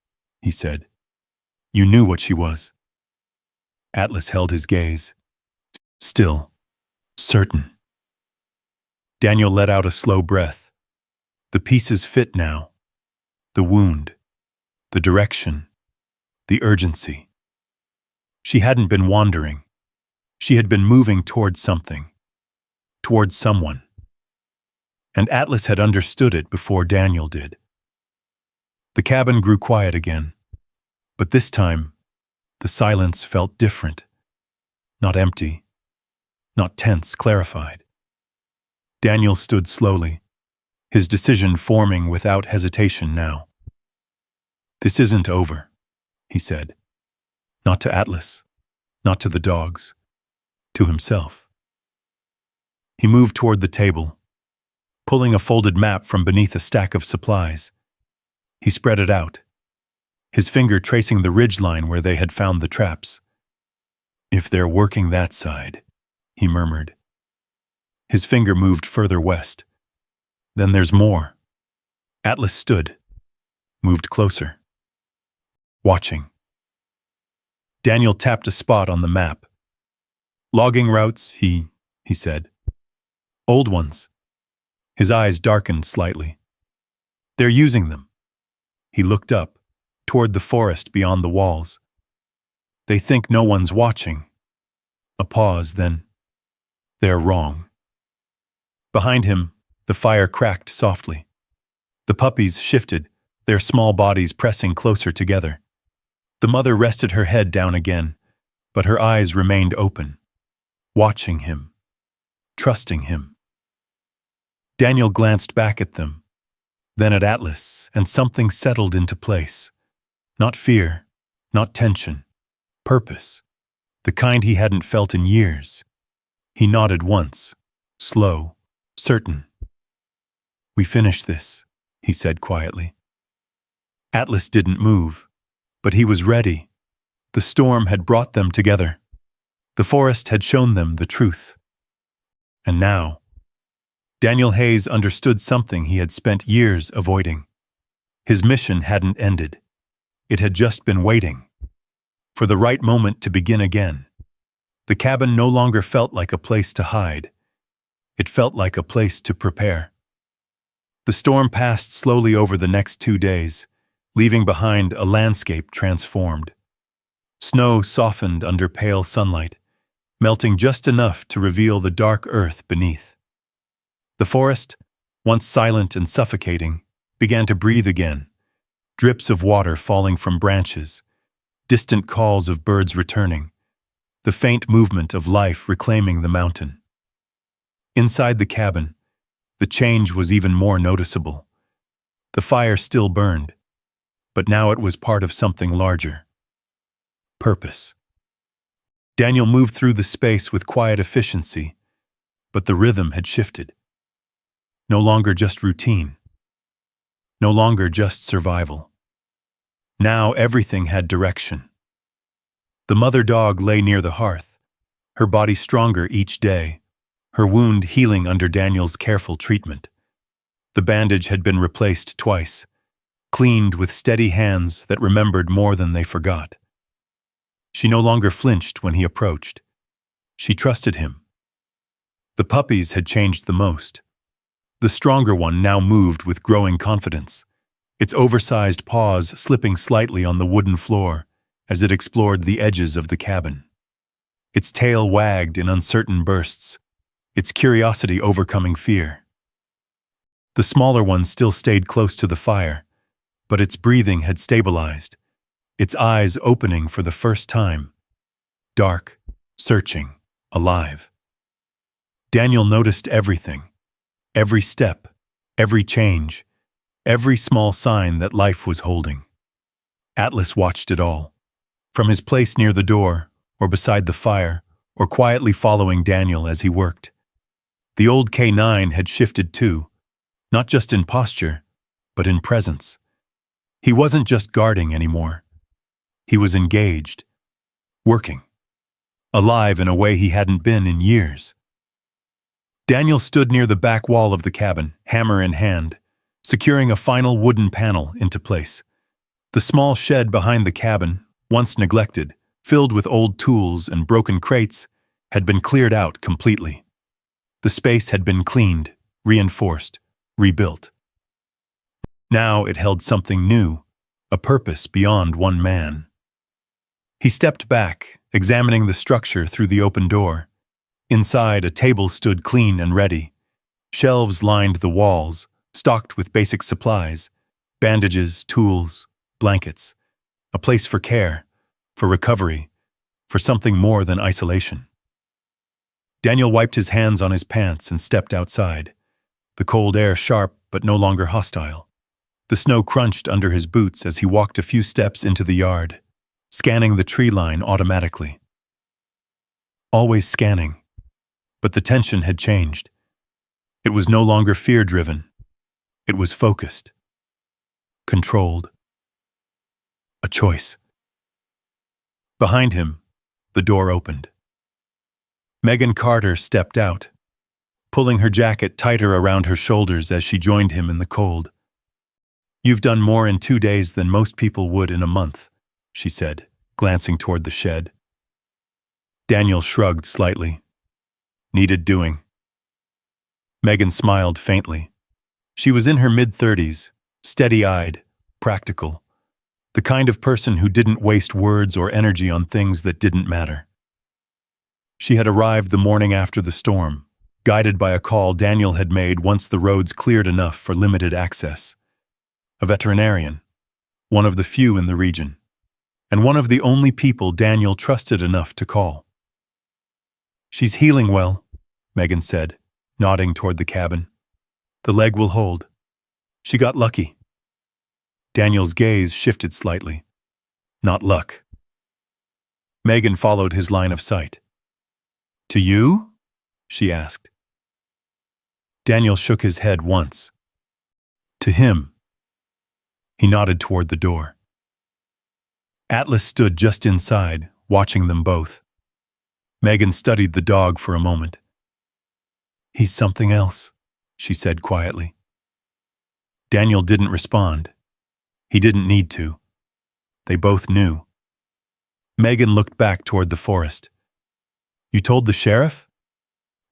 [SPEAKER 1] he said. "You knew what she was." Atlas held his gaze. Still, certain. Daniel let out a slow breath. The pieces fit now. The wound, the direction, the urgency. She hadn't been wandering. She had been moving towards something, towards someone. And Atlas had understood it before Daniel did. The cabin grew quiet again, but this time, the silence felt different. Not empty, not tense, clarified. Daniel stood slowly, his decision forming without hesitation now. "This isn't over," he said. Not to Atlas, not to the dogs, to himself. He moved toward the table, pulling a folded map from beneath a stack of supplies. He spread it out, his finger tracing the ridgeline where they had found the traps. "If they're working that side," he murmured. His finger moved further west. "Then there's more." Atlas stood, moved closer, watching. Daniel tapped a spot on the map. "Logging routes," he said. "Old ones." His eyes darkened slightly. "They're using them." He looked up, toward the forest beyond the walls. "They think no one's watching." A pause, then, "They're wrong." Behind him, the fire cracked softly. The puppies shifted, their small bodies pressing closer together. The mother rested her head down again, but her eyes remained open, watching him, trusting him. Daniel glanced back at them, then at Atlas, and something settled into place. Not fear, not tension, purpose, the kind he hadn't felt in years. He nodded once, slow, certain. "We finished this," he said quietly. Atlas didn't move, but he was ready, The storm had brought them together. The forest had shown them the truth. And now, Daniel Hayes understood something he had spent years avoiding. His mission hadn't ended. It had just been waiting for the right moment to begin again. The cabin no longer felt like a place to hide. It felt like a place to prepare. The storm passed slowly over the next 2 days, leaving behind a landscape transformed. Snow softened under pale sunlight, melting just enough to reveal the dark earth beneath. The forest, once silent and suffocating, began to breathe again, drips of water falling from branches, distant calls of birds returning, the faint movement of life reclaiming the mountain. Inside the cabin, the change was even more noticeable. The fire still burned, but now it was part of something larger. Purpose. Daniel moved through the space with quiet efficiency, but the rhythm had shifted. No longer just routine. No longer just survival. Now everything had direction. The mother dog lay near the hearth, her body stronger each day, her wound healing under Daniel's careful treatment. The bandage had been replaced twice, cleaned with steady hands that remembered more than they forgot. She no longer flinched when he approached. She trusted him. The puppies had changed the most. The stronger one now moved with growing confidence, its oversized paws slipping slightly on the wooden floor as it explored the edges of the cabin. Its tail wagged in uncertain bursts, its curiosity overcoming fear. The smaller one still stayed close to the fire, but its breathing had stabilized, its eyes opening for the first time. Dark, searching, alive. Daniel noticed everything, every step, every change, every small sign that life was holding. Atlas watched it all, from his place near the door, or beside the fire, or quietly following Daniel as he worked. The old K9 had shifted too, not just in posture, but in presence. He wasn't just guarding anymore. He was engaged, working, alive in a way he hadn't been in years. Daniel stood near the back wall of the cabin, hammer in hand, securing a final wooden panel into place. The small shed behind the cabin, once neglected, filled with old tools and broken crates, had been cleared out completely. The space had been cleaned, reinforced, rebuilt. Now it held something new, a purpose beyond one man. He stepped back, examining the structure through the open door. Inside, a table stood clean and ready. Shelves lined the walls, stocked with basic supplies, bandages, tools, blankets. A place for care, for recovery, for something more than isolation. Daniel wiped his hands on his pants and stepped outside, the cold air sharp but no longer hostile. The snow crunched under his boots as he walked a few steps into the yard, scanning the tree line automatically. Always scanning, but the tension had changed. It was no longer fear-driven. It was focused, controlled. A choice. Behind him, the door opened. Megan Carter stepped out, pulling her jacket tighter around her shoulders as she joined him in the cold. "You've done more in 2 days than most people would in a month," she said, glancing toward the shed. Daniel shrugged slightly. "Needed doing." Megan smiled faintly. She was in her mid-30s, steady-eyed, practical, the kind of person who didn't waste words or energy on things that didn't matter. She had arrived the morning after the storm, guided by a call Daniel had made once the roads cleared enough for limited access. A veterinarian, one of the few in the region, and one of the only people Daniel trusted enough to call. "She's healing well," Megan said, nodding toward the cabin. "The leg will hold. She got lucky." Daniel's gaze shifted slightly. "Not luck." Megan followed his line of sight. "To you?" she asked. Daniel shook his head once. "To him." He nodded toward the door. Atlas stood just inside, watching them both. Megan studied the dog for a moment. "He's something else," she said quietly. Daniel didn't respond. He didn't need to. They both knew. Megan looked back toward the forest. "You told the sheriff?"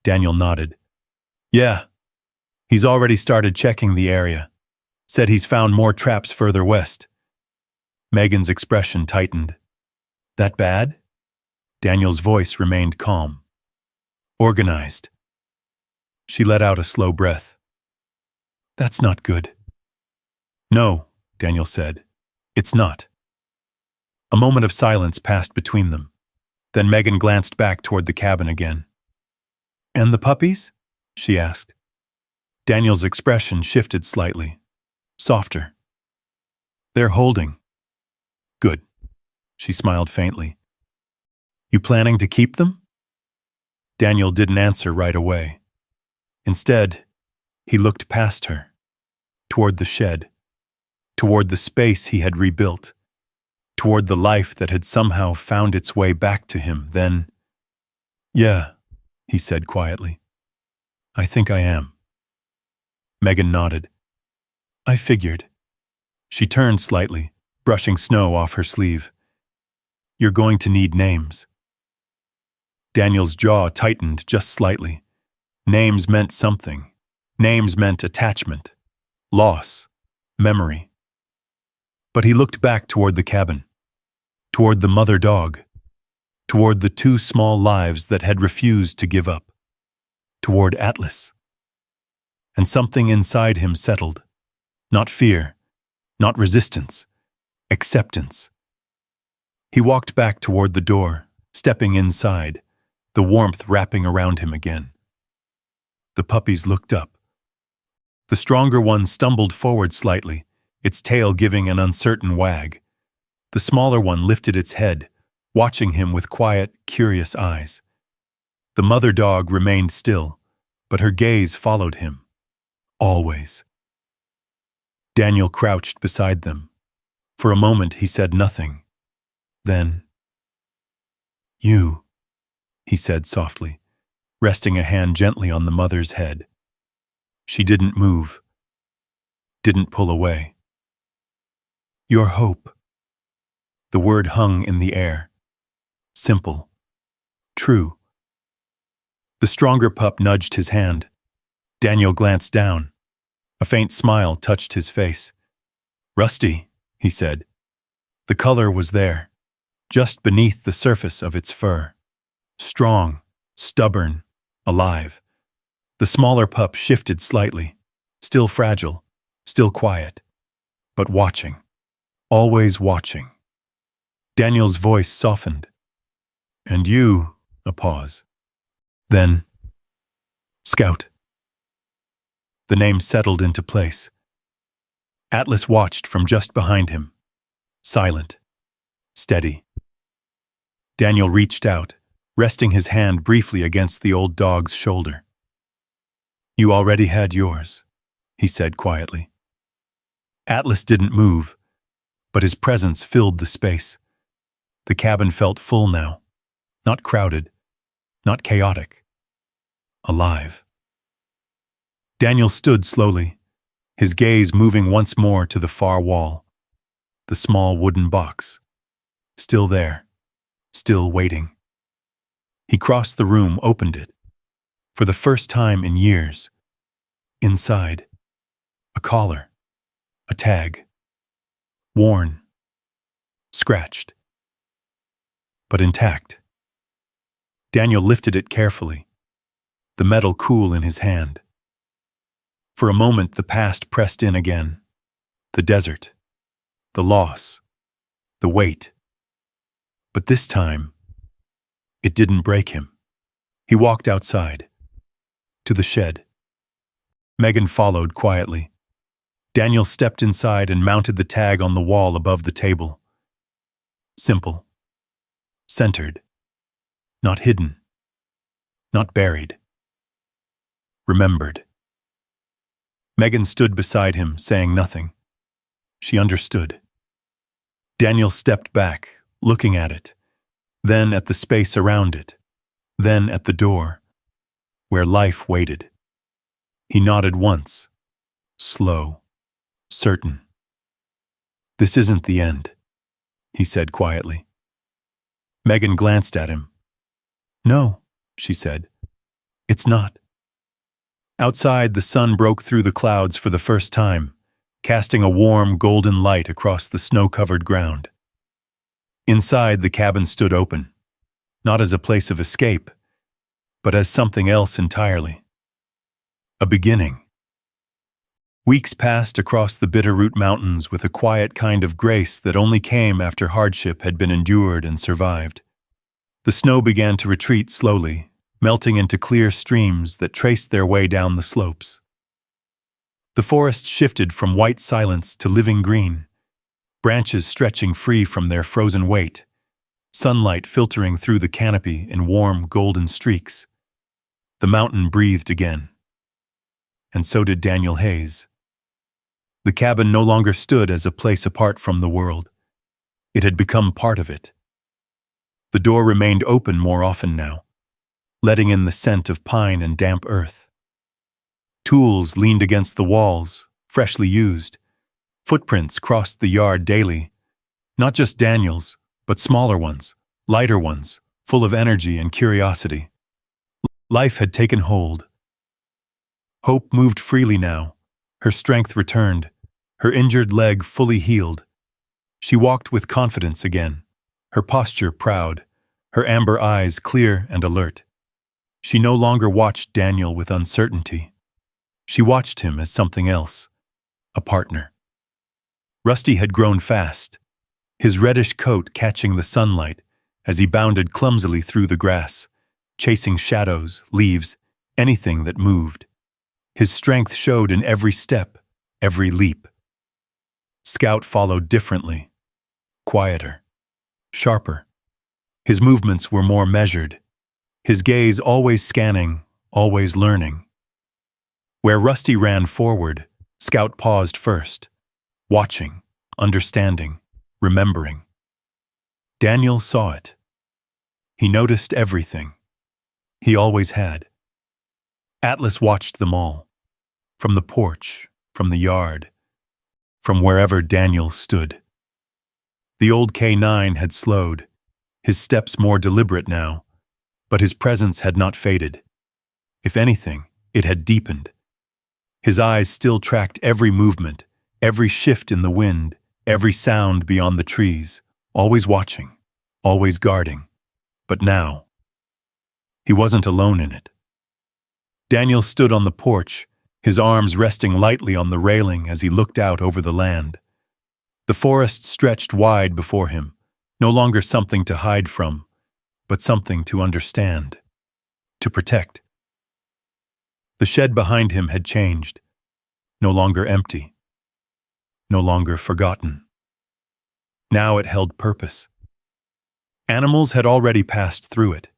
[SPEAKER 1] Daniel nodded. "Yeah. He's already started checking the area. Said he's found more traps further west." Megan's expression tightened. "That bad?" Daniel's voice remained calm. "Organized." She let out a slow breath. "That's not good." "No," Daniel said. "It's not." A moment of silence passed between them. Then Megan glanced back toward the cabin again. "And the puppies?" she asked. Daniel's expression shifted slightly. Softer. "They're holding." "Good." She smiled faintly. "You planning to keep them?" Daniel didn't answer right away. Instead, he looked past her, toward the shed, toward the space he had rebuilt, toward the life that had somehow found its way back to him. Then, "Yeah," he said quietly. "I think I am." Megan nodded. "I figured." She turned slightly, brushing snow off her sleeve. "You're going to need names." Daniel's jaw tightened just slightly. Names meant something. Names meant attachment, loss, memory. But he looked back toward the cabin, toward the mother dog, toward the two small lives that had refused to give up, toward Atlas. And something inside him settled. Not fear, not resistance, acceptance. He walked back toward the door, stepping inside, the warmth wrapping around him again. The puppies looked up. The stronger one stumbled forward slightly, its tail giving an uncertain wag. The smaller one lifted its head, watching him with quiet, curious eyes. The mother dog remained still, but her gaze followed him. Always. Daniel crouched beside them. For a moment he said nothing. Then, "You," he said softly, resting a hand gently on the mother's head. She didn't move, didn't pull away. "Your hope." The word hung in the air. Simple. True. The stronger pup nudged his hand. Daniel glanced down. A faint smile touched his face. "Rusty," he said. The color was there, just beneath the surface of its fur. Strong, stubborn, alive. The smaller pup shifted slightly, still fragile, still quiet, but watching, always watching. Daniel's voice softened. "And you," a pause. Then, "Scout." The name settled into place. Atlas watched from just behind him, silent, steady. Daniel reached out, resting his hand briefly against the old dog's shoulder. "You already had yours," he said quietly. Atlas didn't move, but his presence filled the space. The cabin felt full now, not crowded, not chaotic, alive. Daniel stood slowly, his gaze moving once more to the far wall, the small wooden box, still there, still waiting. He crossed the room, opened it. For the first time in years, inside, a collar, a tag, worn, scratched, but intact. Daniel lifted it carefully, the metal cool in his hand. For a moment the past pressed in again. The desert, the loss, the weight. But this time, it didn't break him. He walked outside, to the shed. Megan followed quietly. Daniel stepped inside and mounted the tag on the wall above the table. Simple, centered, not hidden, not buried. Remembered. Megan stood beside him, saying nothing. She understood. Daniel stepped back, looking at it, then at the space around it, then at the door, where life waited. He nodded once, slow, certain. "This isn't the end," he said quietly. Megan glanced at him. "No," she said, "it's not." Outside, the sun broke through the clouds for the first time, casting a warm, golden light across the snow-covered ground. Inside, the cabin stood open, not as a place of escape, but as something else entirely. A beginning. Weeks passed across the Bitterroot Mountains with a quiet kind of grace that only came after hardship had been endured and survived. The snow began to retreat slowly, melting into clear streams that traced their way down the slopes. The forest shifted from white silence to living green, branches stretching free from their frozen weight, sunlight filtering through the canopy in warm, golden streaks. The mountain breathed again. And so did Daniel Hayes. The cabin no longer stood as a place apart from the world. It had become part of it. The door remained open more often now, letting in the scent of pine and damp earth. Tools leaned against the walls, freshly used. Footprints crossed the yard daily, not just Daniel's, but smaller ones, lighter ones, full of energy and curiosity. Life had taken hold. Hope moved freely now. Her strength returned, her injured leg fully healed. She walked with confidence again, her posture proud, her amber eyes clear and alert. She no longer watched Daniel with uncertainty. She watched him as something else, a partner. Rusty had grown fast, his reddish coat catching the sunlight as he bounded clumsily through the grass, chasing shadows, leaves, anything that moved. His strength showed in every step, every leap. Scout followed differently, quieter, sharper. His movements were more measured, his gaze always scanning, always learning. Where Rusty ran forward, Scout paused first, watching, understanding, remembering. Daniel saw it. He noticed everything. He always had. Atlas watched them all, from the porch, from the yard, from wherever Daniel stood. The old K9 had slowed, his steps more deliberate now, but his presence had not faded. If anything, it had deepened. His eyes still tracked every movement, every shift in the wind, every sound beyond the trees, always watching, always guarding. But now, he wasn't alone in it. Daniel stood on the porch, his arms resting lightly on the railing as he looked out over the land. The forest stretched wide before him, no longer something to hide from, but something to understand, to protect. The shed behind him had changed, no longer empty, no longer forgotten. Now it held purpose. Animals had already passed through it,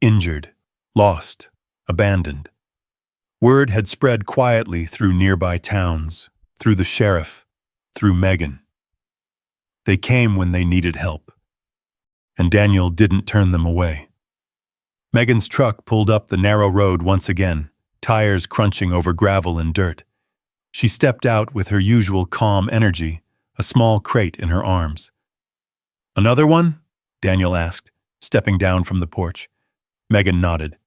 [SPEAKER 1] injured, lost, abandoned. Word had spread quietly through nearby towns, through the sheriff, through Megan. They came when they needed help, and Daniel didn't turn them away. Megan's truck pulled up the narrow road once again, tires crunching over gravel and dirt. She stepped out with her usual calm energy, a small crate in her arms. "Another one?" Daniel asked, stepping down from the porch. Megan nodded.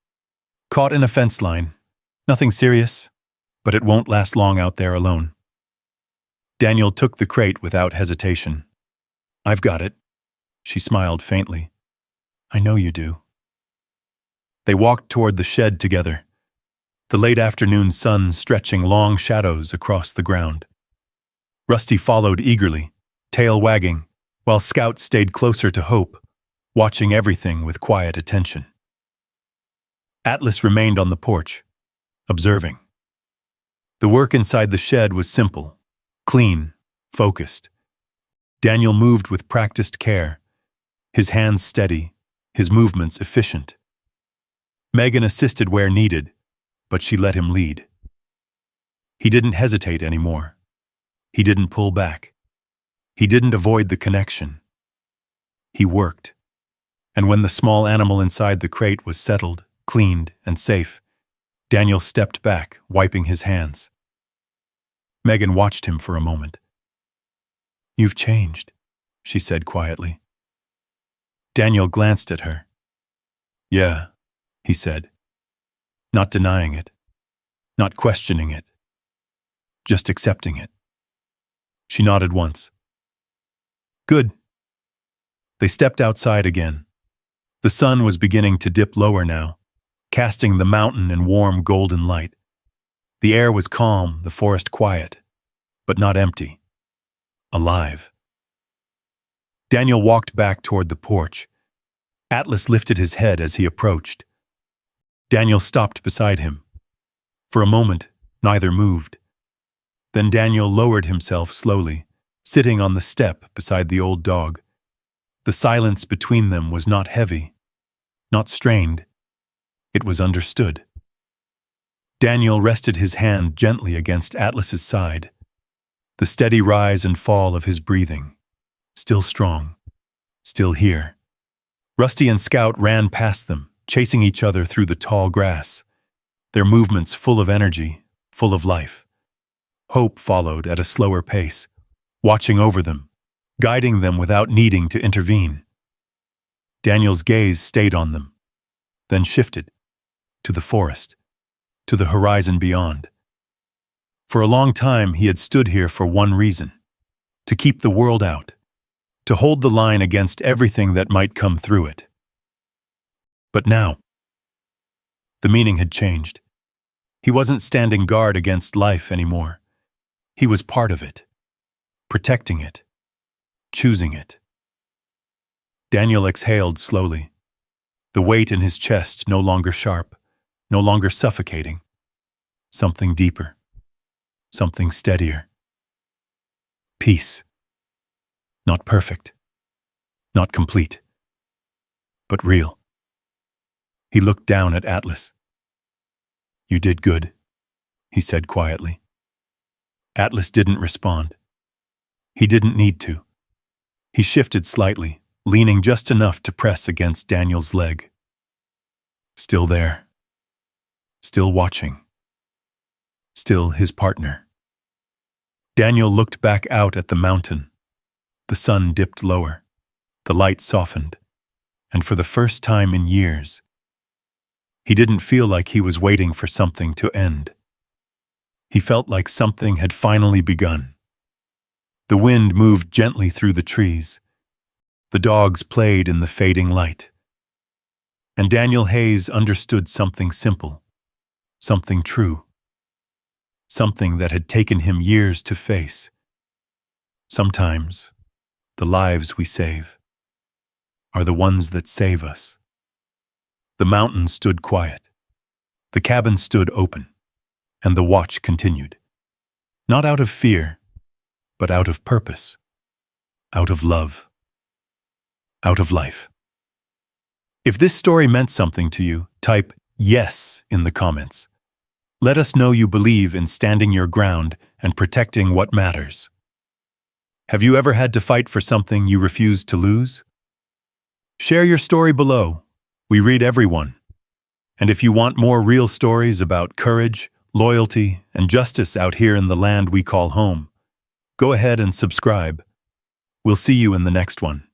[SPEAKER 1] "Caught in a fence line. Nothing serious, but it won't last long out there alone." Daniel took the crate without hesitation. "I've got it." She smiled faintly. "I know you do." They walked toward the shed together, the late afternoon sun stretching long shadows across the ground. Rusty followed eagerly, tail wagging, while Scout stayed closer to Hope, watching everything with quiet attention. Atlas remained on the porch, observing. The work inside the shed was simple, clean, focused. Daniel moved with practiced care, his hands steady, his movements efficient. Megan assisted where needed, but she let him lead. He didn't hesitate anymore. He didn't pull back. He didn't avoid the connection. He worked. And when the small animal inside the crate was settled, cleaned, and safe, Daniel stepped back, wiping his hands. Megan watched him for a moment. "You've changed," she said quietly. Daniel glanced at her. "Yeah," he said, not denying it, not questioning it, just accepting it. She nodded once. "Good." They stepped outside again. The sun was beginning to dip lower now, casting the mountain in warm golden light. The air was calm, the forest quiet, but not empty. Alive. Daniel walked back toward the porch. Atlas lifted his head as he approached. Daniel stopped beside him. For a moment, neither moved. Then Daniel lowered himself slowly, sitting on the step beside the old dog. The silence between them was not heavy, not strained. It was understood. Daniel rested his hand gently against Atlas's side. The steady rise and fall of his breathing. Still strong. Still here. Rusty and Scout ran past them, chasing each other through the tall grass. Their movements full of energy, full of life. Hope followed at a slower pace, watching over them, guiding them without needing to intervene. Daniel's gaze stayed on them, then shifted to the forest, to the horizon beyond. For a long time he had stood here for one reason: to keep the world out, to hold the line against everything that might come through it. But now, the meaning had changed. He wasn't standing guard against life anymore. He was part of it, protecting it, choosing it. Daniel exhaled slowly, the weight in his chest no longer sharp, no longer suffocating. Something deeper, something steadier. Peace. Not perfect, not complete, but real. He looked down at Atlas. "You did good," he said quietly. Atlas didn't respond. He didn't need to. He shifted slightly, leaning just enough to press against Daniel's leg. Still there. Still watching. Still his partner. Daniel looked back out at the mountain. The sun dipped lower. The light softened. And for the first time in years, he didn't feel like he was waiting for something to end. He felt like something had finally begun. The wind moved gently through the trees. The dogs played in the fading light. And Daniel Hayes understood something simple, something true, something that had taken him years to face. Sometimes, the lives we save are the ones that save us. The mountain stood quiet. The cabin stood open. And the watch continued. Not out of fear, but out of purpose, out of love, out of life. If this story meant something to you, type "yes" in the comments. Let us know you believe in standing your ground and protecting what matters. Have you ever had to fight for something you refused to lose? Share your story below. We read everyone. And if you want more real stories about courage, loyalty, and justice out here in the land we call home, go ahead and subscribe. We'll see you in the next one.